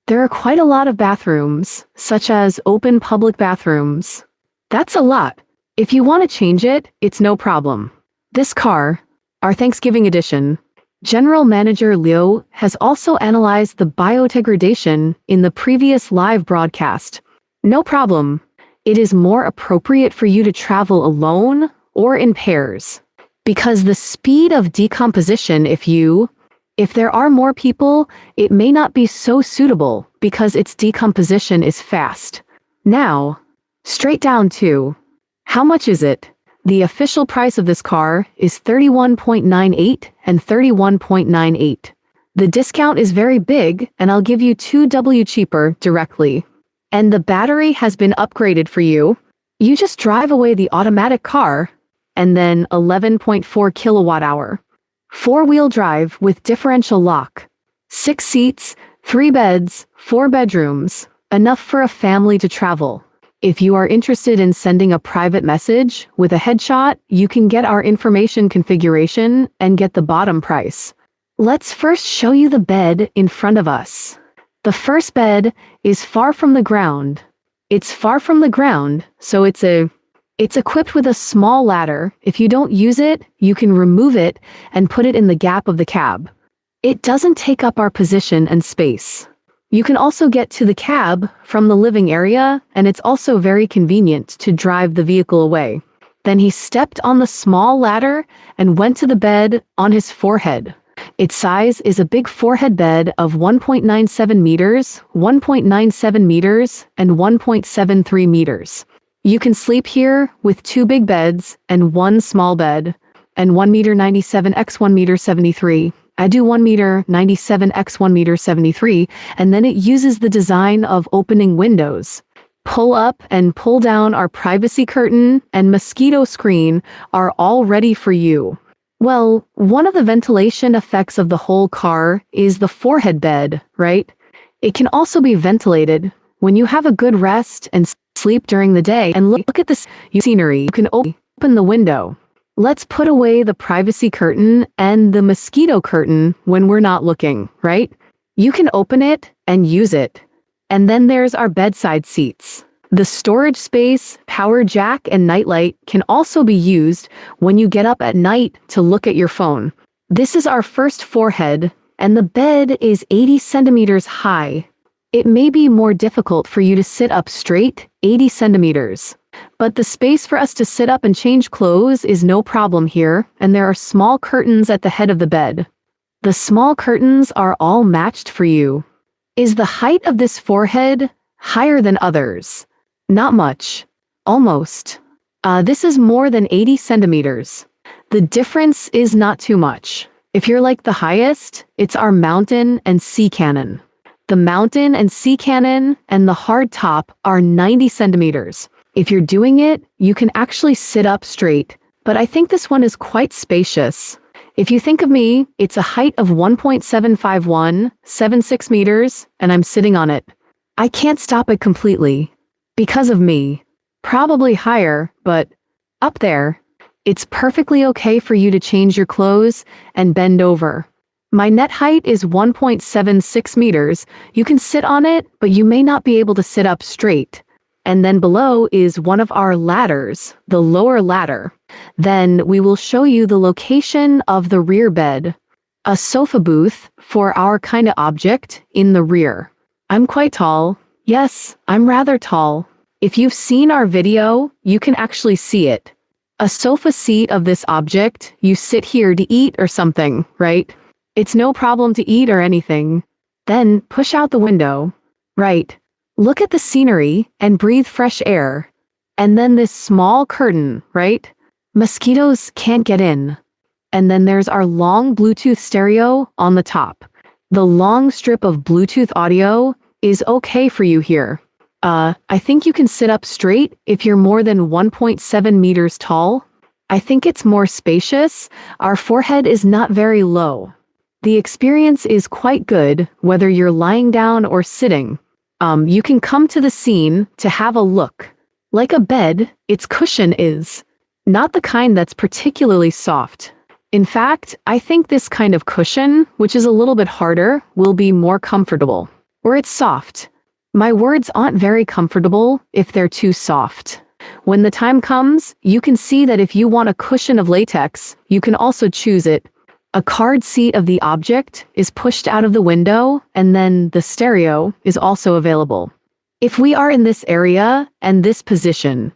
S1: There are quite a lot of bathrooms, such as open public bathrooms. That's a lot. If you want to change it, it's no problem. This car, our Thanksgiving edition, General Manager Liu has also analyzed the biodegradation in the previous live broadcast. No problem. It is more appropriate for you to travel alone or in pairs. Because the speed of decomposition, if there are more people, it may not be so suitable because its decomposition is fast. Now, straight down to, how much is it? The official price of this car is 31.98 and 31.98. The discount is very big, and I'll give you 2W cheaper directly. And the battery has been upgraded for you. You just drive away the automatic car, and then 11.4 kilowatt hour. 4-wheel drive with differential lock. 6 seats, 3 beds, 4 bedrooms, enough for a family to travel. If you are interested in sending a private message with a headshot, you can get our information configuration and get the bottom price. Let's first show you the bed in front of us. The first bed is far from the ground. It's far from the ground, so it's equipped with a small ladder. If you don't use it, you can remove it and put it in the gap of the cab. It doesn't take up our position and space. You can also get to the cab from the living area, and it's also very convenient to drive the vehicle away. Then he stepped on the small ladder and went to the bed on his forehead. Its size is a big forehead bed of 1.97 meters, 1.97 meters, and 1.73 meters. You can sleep here with 2 big beds and 1 small bed, and 1 meter 97 x 1 meter 73. I do 1 meter 97 x 1 meter 73, and then it uses the design of opening windows. Pull up and pull down our privacy curtain and mosquito screen are all ready for you. Well, one of the ventilation effects of the whole car is the forehead bed, right? It can also be ventilated. When you have a good rest and sleep during the day, and look at this scenery, you can open the window. Let's put away the privacy curtain and the mosquito curtain when we're not looking, right? You can open it and use it. And then there's our bedside seats. The storage space, power jack, and nightlight can also be used when you get up at night to look at your phone. This is our first forehead, and the bed is 80 centimeters high. It may be more difficult for you to sit up straight, 80 centimeters. But the space for us to sit up and change clothes is no problem here, and there are small curtains at the head of the bed. The small curtains are all matched for you. Is the height of this forehead higher than others? Not much. Almost. This is more than 80 centimeters. The difference is not too much. If you're like the highest, it's our mountain and sea cannon. The mountain and sea cannon and the hard top are 90 centimeters. If you're doing it, you can actually sit up straight, but I think this one is quite spacious. If you think of me, it's a height of 1.75176 meters, and I'm sitting on it. I can't stop it completely. Because of me. Probably higher, but up there. It's perfectly okay for you to change your clothes and bend over. My net height is 1.76 meters. You can sit on it, but you may not be able to sit up straight. And then below is one of our ladders, the lower ladder. Then we will show you the location of the rear bed. A sofa booth for our kind of object in the rear. I'm quite tall. Yes, I'm rather tall. If you've seen our video, you can actually see it. A sofa seat of this object, you sit here to eat or something, right? It's no problem to eat or anything. Then push out the window. Right. Look at the scenery and breathe fresh air. And then this small curtain, right? Mosquitoes can't get in. And then there's our long Bluetooth stereo on the top. The long strip of Bluetooth audio is okay for you here. I think you can sit up straight if you're more than 1.7 meters tall. I think it's more spacious. Our forehead is not very low. The experience is quite good, whether you're lying down or sitting. You can come to the scene to have a look. Like a bed, its cushion is not the kind that's particularly soft. In fact, I think this kind of cushion, which is a little bit harder, will be more comfortable. Or it's soft. My words aren't very comfortable if they're too soft. When the time comes, you can see that if you want a cushion of latex, you can also choose it. A card seat of the object is pushed out of the window, and then the stereo is also available. If we are in this area and this position,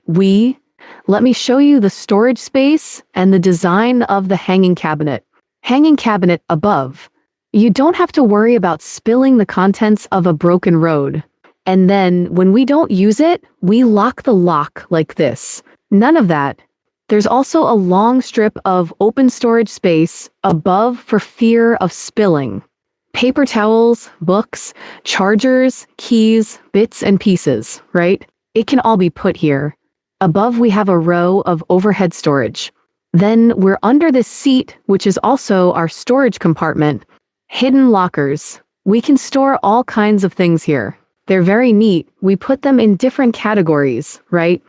S1: let me show you the storage space and the design of the hanging cabinet. Hanging cabinet above. You don't have to worry about spilling the contents of a broken road. And then, when we don't use it, we lock the lock like this. None of that. There's also a long strip of open storage space above for fear of spilling. Paper towels, books, chargers, keys, bits and pieces, right? It can all be put here. Above we have a row of overhead storage. Then we're under this seat, which is also our storage compartment. Hidden lockers. We can store all kinds of things here. They're very neat. We put them in different categories, right?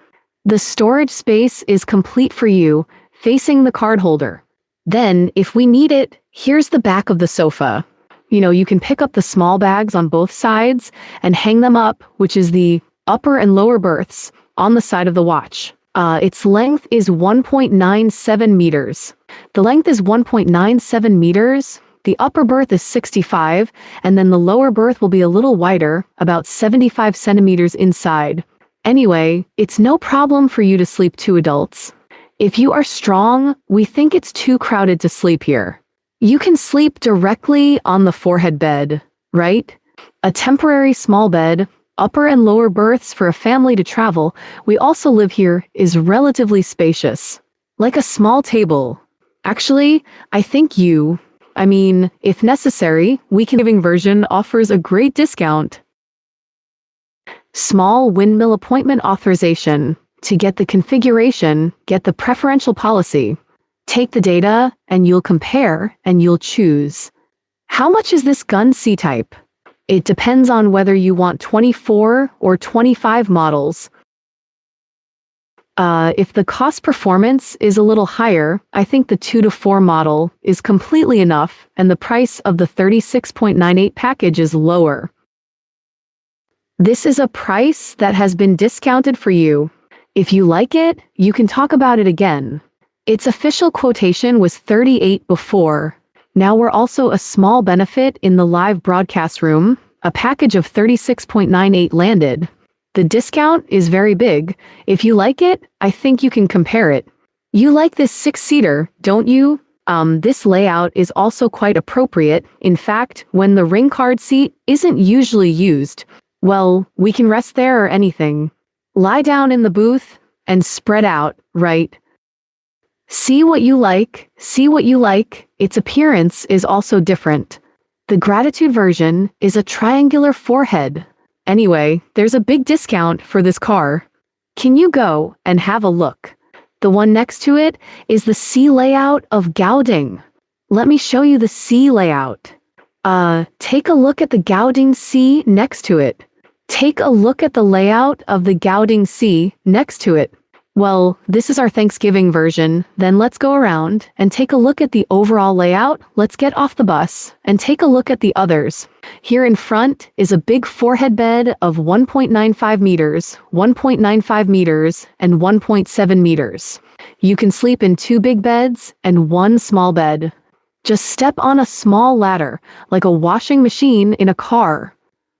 S1: The storage space is complete for you, facing the card holder. Then, if we need it, here's the back of the sofa. You can pick up the small bags on both sides and hang them up, which is the upper and lower berths, on the side of the watch. Its length is 1.97 meters. The length is 1.97 meters. The upper berth is 65, and then the lower berth will be a little wider, about 75 centimeters inside. Anyway, it's no problem for you to sleep two adults. If you are strong, we think it's too crowded to sleep here. You can sleep directly on the forehead bed, right? A temporary small bed, upper and lower berths for a family to travel. We also live here is relatively spacious. Like a small table. Actually, I think if necessary, we can giving version offers a great discount. Small windmill appointment authorization. To get the configuration, get the preferential policy. Take the data, and you'll compare, and you'll choose. How much is this gun C-type? It depends on whether you want 24 or 25 models. If the cost performance is a little higher, I think the 2 to 4 model is completely enough, and the price of the 36.98 package is lower. This is a price that has been discounted for you. If you like it, you can talk about it again. Its official quotation was 38 before. Now we're also a small benefit in the live broadcast room. A package of 36.98 landed. The discount is very big. If you like it, I think you can compare it. You like this 6-seater, don't you? This layout is also quite appropriate. In fact, when the ring card seat isn't usually used, well, we can rest there or anything. Lie down in the booth and spread out, right? See what you like, see what you like. Its appearance is also different. The Gratitude version is a triangular forehead. Anyway, there's a big discount for this car. Can you go and have a look? The one next to it is the C layout of Gauding. Let me show you the C layout. Take a look at the Gauding C next to it. Take a look at the layout of the Gauding C next to it. Well, this is our Thanksgiving version. Then let's go around and take a look at the overall layout. Let's get off the bus and take a look at the others. Here in front is a big forehead bed of 1.95 meters, 1.95 meters, and 1.7 meters. You can sleep in 2 big beds and 1 small bed. Just step on a small ladder, like a washing machine in a car.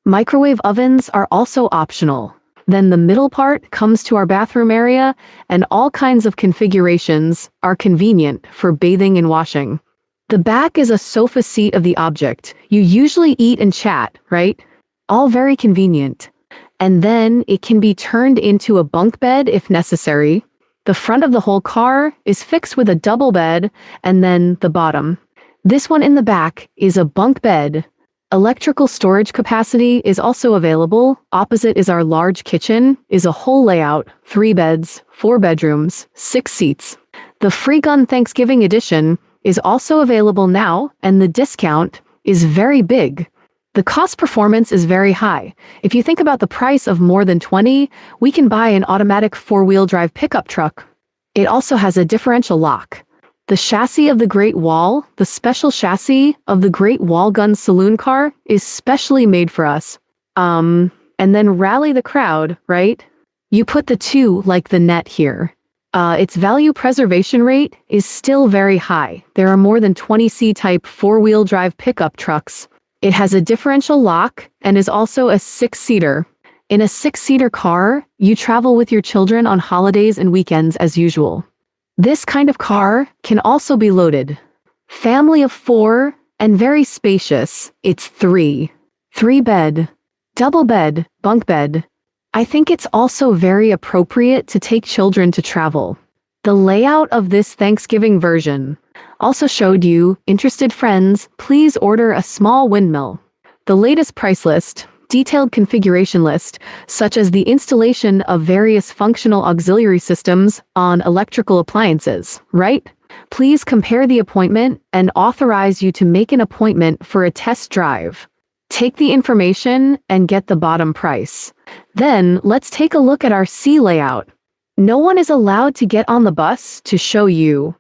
S1: Microwave ovens are also optional. Then the middle part comes to our bathroom area, and all kinds of configurations are convenient for bathing and washing. The back is a sofa seat of the object. You usually eat and chat, right? All very convenient. And then it can be turned into a bunk bed if necessary. The front of the whole car is fixed with a double bed, and then the bottom. This one in the back is a bunk bed. Electrical storage capacity is also available. Opposite is our large kitchen, is a whole layout, 3 beds, 4 bedrooms, 6 seats. The Free Gun Thanksgiving edition is also available now, and the discount is very big. The cost performance is very high. If you think about the price of more than 20, we can buy an automatic 4-wheel drive pickup truck. It also has a differential lock. The chassis of the Great Wall, the special chassis of the Great Wall Gun Saloon car, is specially made for us. And then rally the crowd, right? You put the 2 like the net here. Its value preservation rate is still very high. There are more than 20 C-type 4-wheel drive pickup trucks. It has a differential lock and is also a 6-seater. In a 6-seater car, you travel with your children on holidays and weekends as usual. This kind of car can also be loaded. Family of 4 and very spacious. It's 3. 3-bed, double bed, bunk bed. I think it's also very appropriate to take children to travel. The layout of this Thanksgiving version also showed you, interested friends, please order a small windmill. The latest price list, detailed configuration list, such as the installation of various functional auxiliary systems on electrical appliances, right? Please compare the appointment and authorize you to make an appointment for a test drive. Take the information and get the bottom price. Then let's take a look at our C layout. No one is allowed to get on the bus to show you.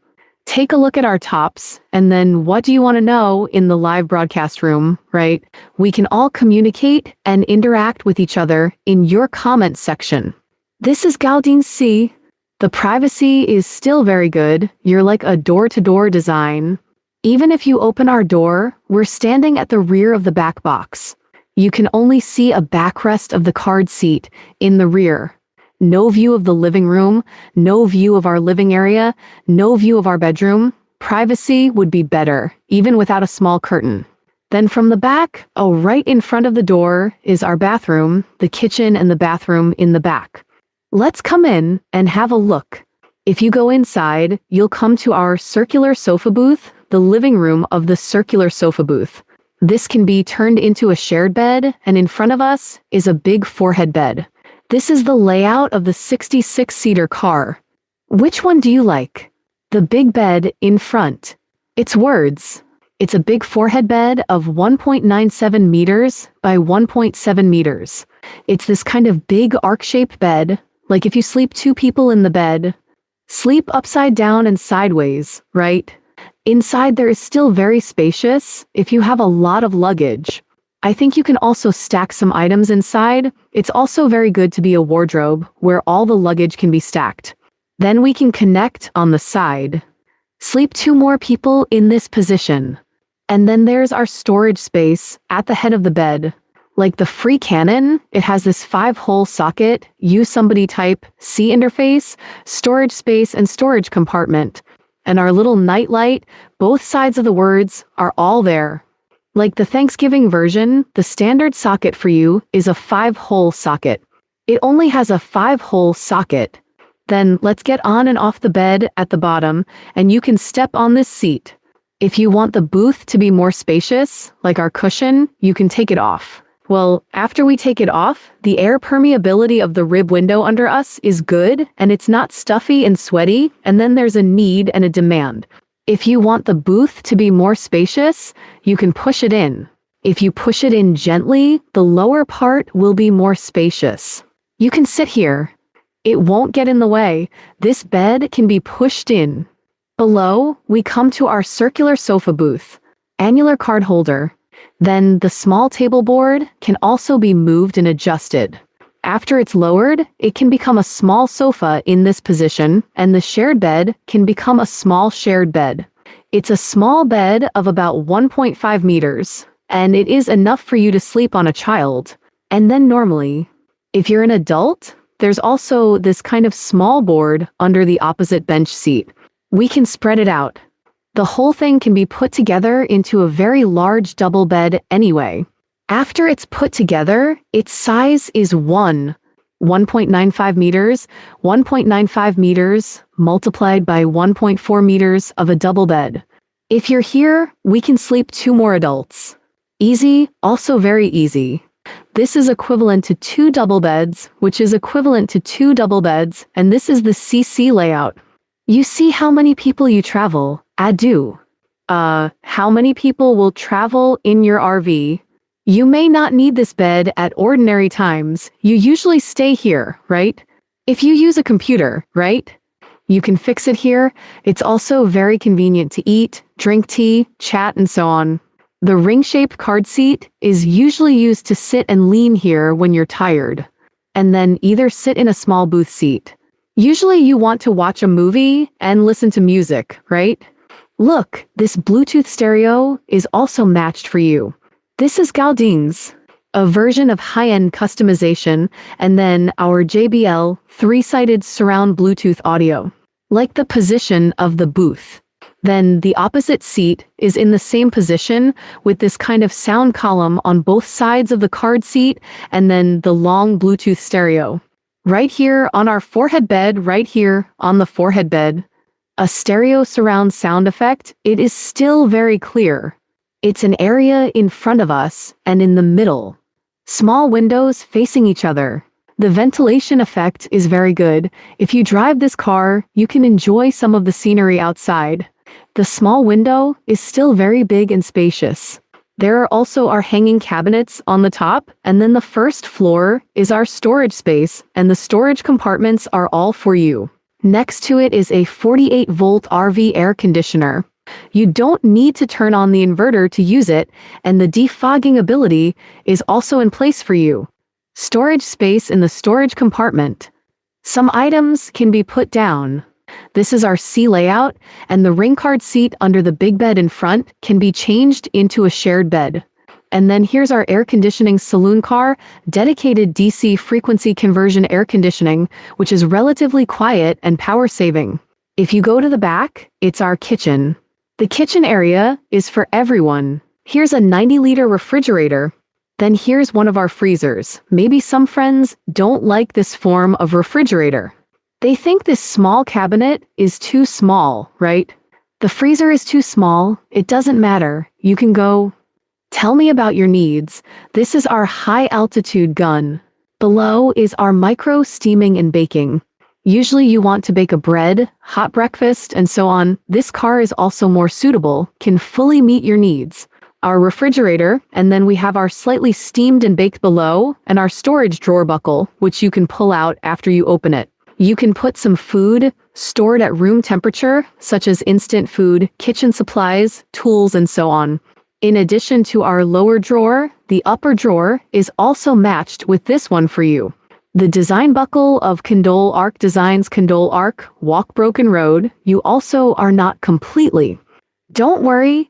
S1: Take a look at our tops, and then what do you want to know in the live broadcast room, right? We can all communicate and interact with each other in your comments section. This is Galdine C. The privacy is still very good. You're like a door-to-door design. Even if you open our door, we're standing at the rear of the back box. You can only see a backrest of the card seat in the rear. No view of the living room, no view of our living area, no view of our bedroom. Privacy would be better, even without a small curtain. Then from the back, right in front of the door, is our bathroom, the kitchen and the bathroom in the back. Let's come in and have a look. If you go inside, you'll come to our circular sofa booth, the living room of the circular sofa booth. This can be turned into a shared bed, and in front of us is a big 4-head bed. This is the layout of the 66-seater car. Which one do you like? The big bed in front. It's words. It's a big 4-head bed of 1.97 meters by 1.7 meters. It's this kind of big arc-shaped bed, like if you sleep 2 people in the bed. Sleep upside down and sideways, right? Inside there is still very spacious if you have a lot of luggage. I think you can also stack some items inside. It's also very good to be a wardrobe where all the luggage can be stacked. Then we can connect on the side. Sleep 2 more people in this position. And then there's our storage space at the head of the bed. Like the Free Canon, it has this 5-hole socket, use somebody type, C interface, storage space and storage compartment. And our little nightlight, both sides of the words are all there. Like the Thanksgiving version, the standard socket for you is a 5-hole socket. It only has a 5-hole socket. Then let's get on and off the bed at the bottom, and you can step on this seat. If you want the booth to be more spacious, like our cushion, you can take it off. Well, after we take it off, the air permeability of the rib window under us is good, and it's not stuffy and sweaty, and then there's a need and a demand. If you want the booth to be more spacious, you can push it in. If you push it in gently, the lower part will be more spacious. You can sit here. It won't get in the way. This bed can be pushed in. Below, we come to our circular sofa booth, annular card holder. Then the small table board can also be moved and adjusted. After it's lowered, it can become a small sofa in this position, and the shared bed can become a small shared bed. It's a small bed of about 1.5 meters, and it is enough for you to sleep on a child. And then normally, if you're an adult, there's also this kind of small board under the opposite bench seat. We can spread it out. The whole thing can be put together into a very large double bed anyway. After it's put together, its size is 1. 1.95 meters, 1.95 meters multiplied by 1.4 meters of a double bed. If you're here, we can sleep 2 more adults. Easy, also very easy. This is equivalent to 2 double beds, which is equivalent to 2 double beds, and this is the CC layout. You see how many people you travel, do. How many people will travel in your RV? You may not need this bed at ordinary times. You usually stay here, right? If you use a computer, right? You can fix it here. It's also very convenient to eat, drink tea, chat, and so on. The ring-shaped card seat is usually used to sit and lean here when you're tired. And then either sit in a small booth seat. Usually you want to watch a movie and listen to music, right? Look, this Bluetooth stereo is also matched for you. This is Galding's, a version of high-end customization, and then our JBL 3-sided surround Bluetooth audio. Like the position of the booth. Then the opposite seat is in the same position with this kind of sound column on both sides of the card seat and then the long Bluetooth stereo. Right here on our forehead bed, right here on the forehead bed. A stereo surround sound effect, it is still very clear. It's an area in front of us and in the middle. Small windows facing each other. The ventilation effect is very good. If you drive this car, you can enjoy some of the scenery outside. The small window is still very big and spacious. There are also our hanging cabinets on the top, and then the first floor is our storage space, and the storage compartments are all for you. Next to it is a 48-volt RV air conditioner. You don't need to turn on the inverter to use it, and the defogging ability is also in place for you. Storage space in the storage compartment. Some items can be put down. This is our C layout, and the ring card seat under the big bed in front can be changed into a shared bed. And then here's our air conditioning saloon car, dedicated DC frequency conversion air conditioning, which is relatively quiet and power saving. If you go to the back, it's our kitchen. The kitchen area is for everyone. Here's a 90-liter refrigerator. Then here's one of our freezers. Maybe some friends don't like this form of refrigerator. They think this small cabinet is too small, right? The freezer is too small. It doesn't matter. You can go. Tell me about your needs. This is our high-altitude gun. Below is our micro steaming and baking. Usually you want to bake a bread, hot breakfast, and so on. This car is also more suitable, can fully meet your needs. Our refrigerator, and then we have our slightly steamed and baked below, and our storage drawer buckle, which you can pull out after you open it. You can put some food stored at room temperature, such as instant food, kitchen supplies, tools, and so on. In addition to our lower drawer, the upper drawer is also matched with this one for you. The design buckle of Condole Arc Designs Condole Arc Walk Broken Road, you also are not completely. Don't worry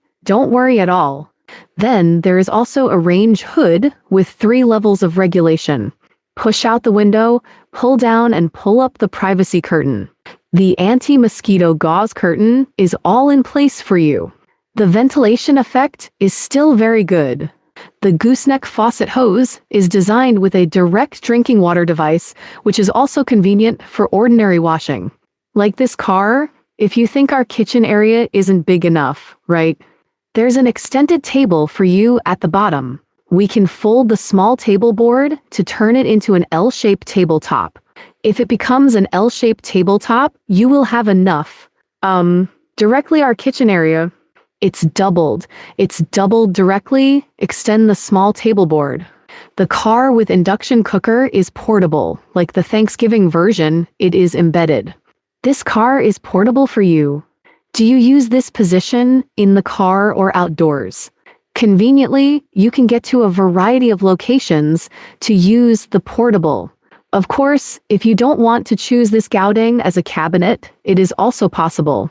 S1: at all. Then there is also a range hood with 3 levels of regulation. Push out the window, pull down and pull up the privacy curtain. The anti-mosquito gauze curtain is all in place for you. The ventilation effect is still very good. The gooseneck faucet hose is designed with a direct drinking water device, which is also convenient for ordinary washing. Like this car, if you think our kitchen area isn't big enough, right? There's an extended table for you at the bottom. We can fold the small table board to turn it into an L-shaped tabletop. If it becomes an L-shaped tabletop, you will have enough. Directly our kitchen area. It's doubled. It's doubled directly. Extend the small table board. The car with induction cooker is portable. Like the Thanksgiving version, it is embedded. This car is portable for you. Do you use this position in the car or outdoors? Conveniently, you can get to a variety of locations to use the portable. Of course, if you don't want to choose this Gauding as a cabinet, it is also possible.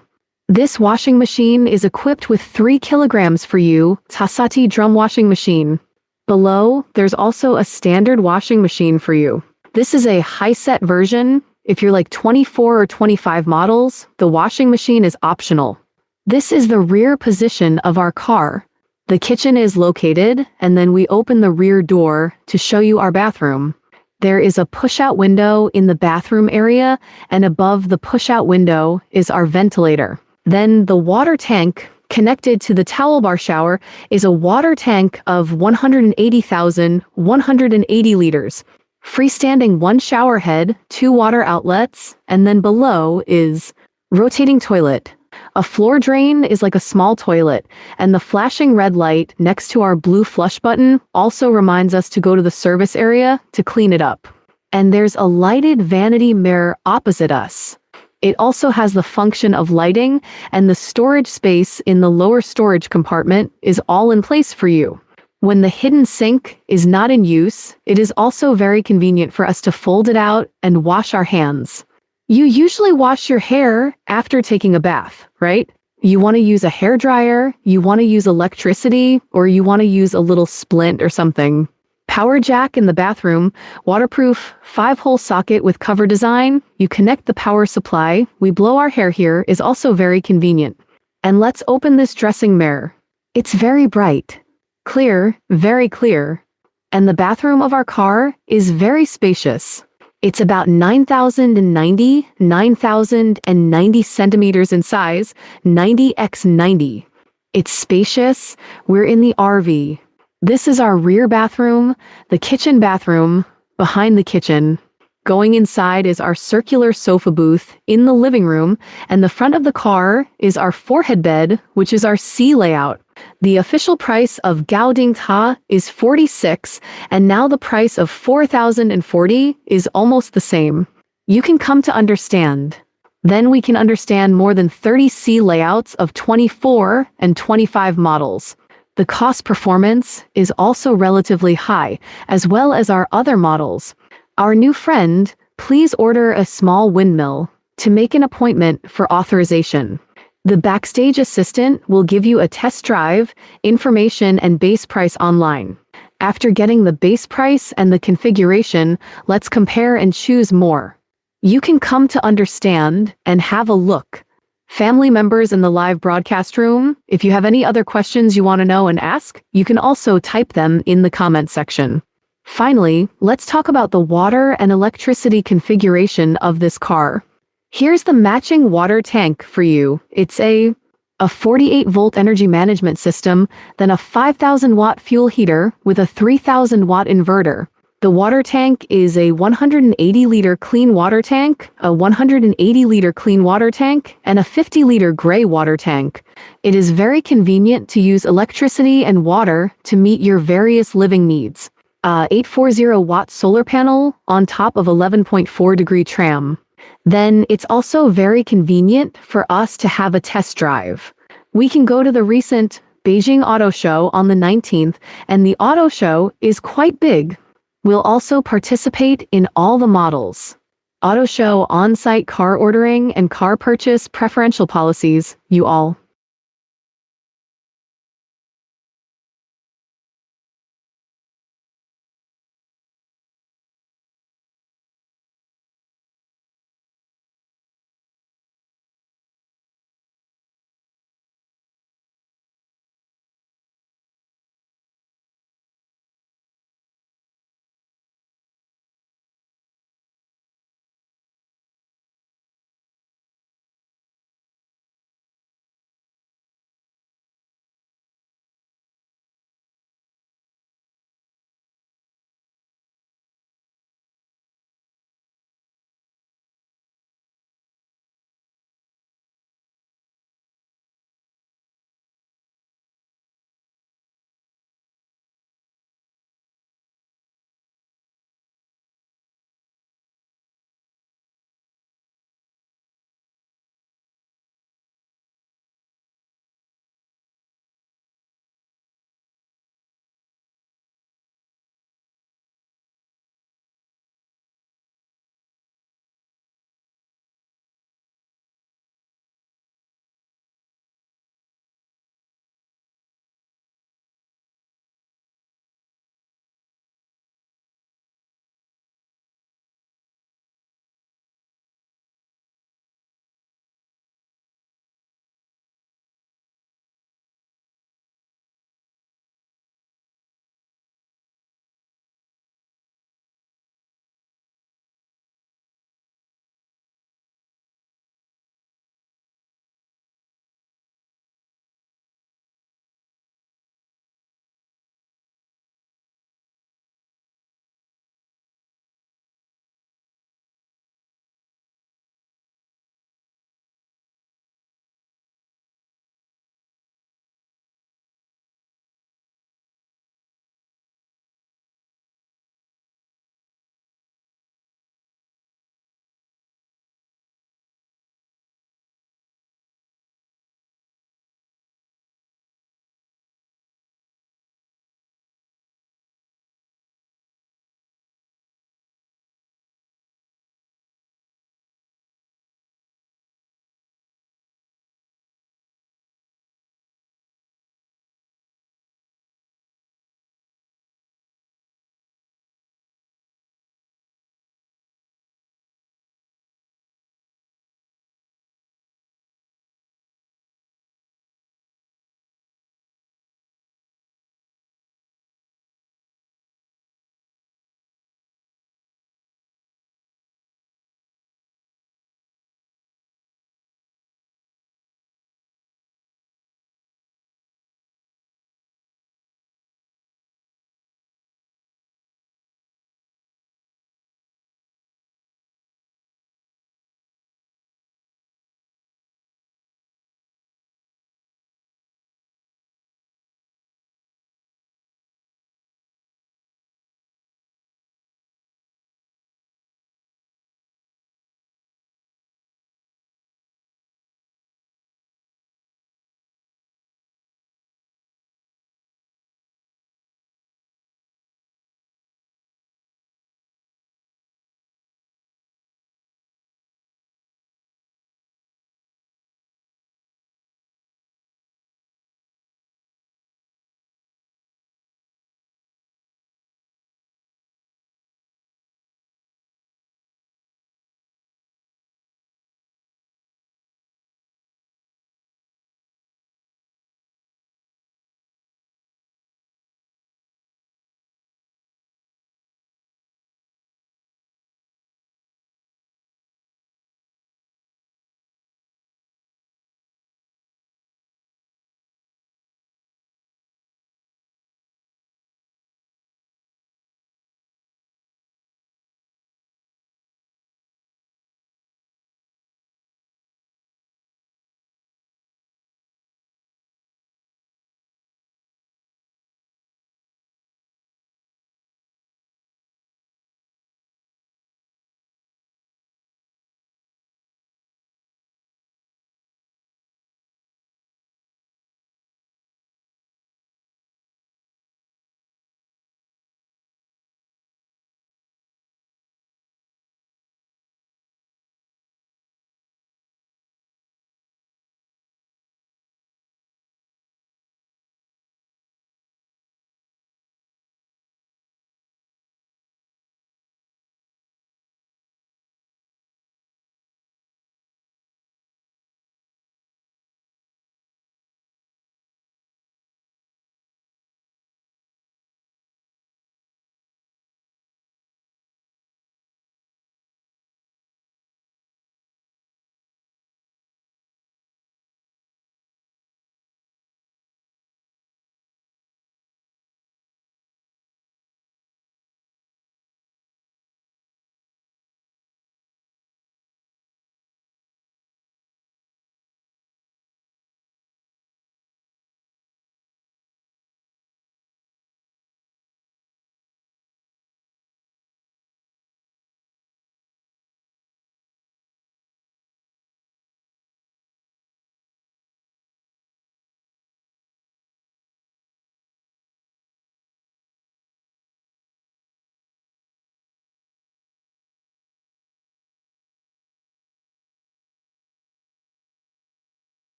S1: This washing machine is equipped with 3 kilograms for you, Tasati drum washing machine. Below, there's also a standard washing machine for you. This is a high-set version. If you're like 24 or 25 models, the washing machine is optional. This is the rear position of our car. The kitchen is located, and then we open the rear door to show you our bathroom. There is a push-out window in the bathroom area, and above the push-out window is our ventilator. Then the water tank connected to the towel bar shower is a water tank of 180,180 liters. Freestanding one shower head, two water outlets, and then below is rotating toilet. A floor drain is like a small toilet, and the flashing red light next to our blue flush button also reminds us to go to the service area to clean it up. And there's a lighted vanity mirror opposite us. It also has the function of lighting, and the storage space in the lower storage compartment is all in place for you. When the hidden sink is not in use, it is also very convenient for us to fold it out and wash our hands. You usually wash your hair after taking a bath, right? You want to use a hairdryer, you want to use electricity, or you want to use a little splint or something. Power jack in the bathroom, waterproof, 5-hole socket with cover design. You connect the power supply, we blow our hair here is also very convenient. And let's open this dressing mirror. It's very bright. Clear, very clear. And the bathroom of our car is very spacious. It's about 9,090 centimeters in size, 90x90. It's spacious. We're in the RV. This is our rear bathroom, the kitchen bathroom, behind the kitchen. Going inside is our circular sofa booth in the living room, and the front of the car is our forehead bed, which is our C layout. The official price of Gao Ding Ta is 46, and now the price of 4,040 is almost the same. You can come to understand. Then we can understand more than 30 C layouts of 24 and 25 models. The cost performance is also relatively high, as well as our other models. Our new friend, please order a small windmill to make an appointment for authorization. The backstage assistant will give you a test drive, information, and base price online. After getting the base price and the configuration, let's compare and choose more. You can come to understand and have a look. Family members in the live broadcast room, if you have any other questions you want to know and ask, you can also type them in the comment section. Finally, let's talk about the water and electricity configuration of this car. Here's the matching water tank for you. It's a 48-volt energy management system, then a 5,000-watt fuel heater with a 3,000-watt inverter. The water tank is a 180-liter clean water tank, a 180-liter clean water tank, and a 50-liter gray water tank. It is very convenient to use electricity and water to meet your various living needs. 840-watt solar panel on top of 11.4-degree tram. Then it's also very convenient for us to have a test drive. We can go to the recent Beijing Auto Show on the 19th, and the auto show is quite big. We'll also participate in all the models. Auto show on-site car ordering and car purchase preferential policies, you all.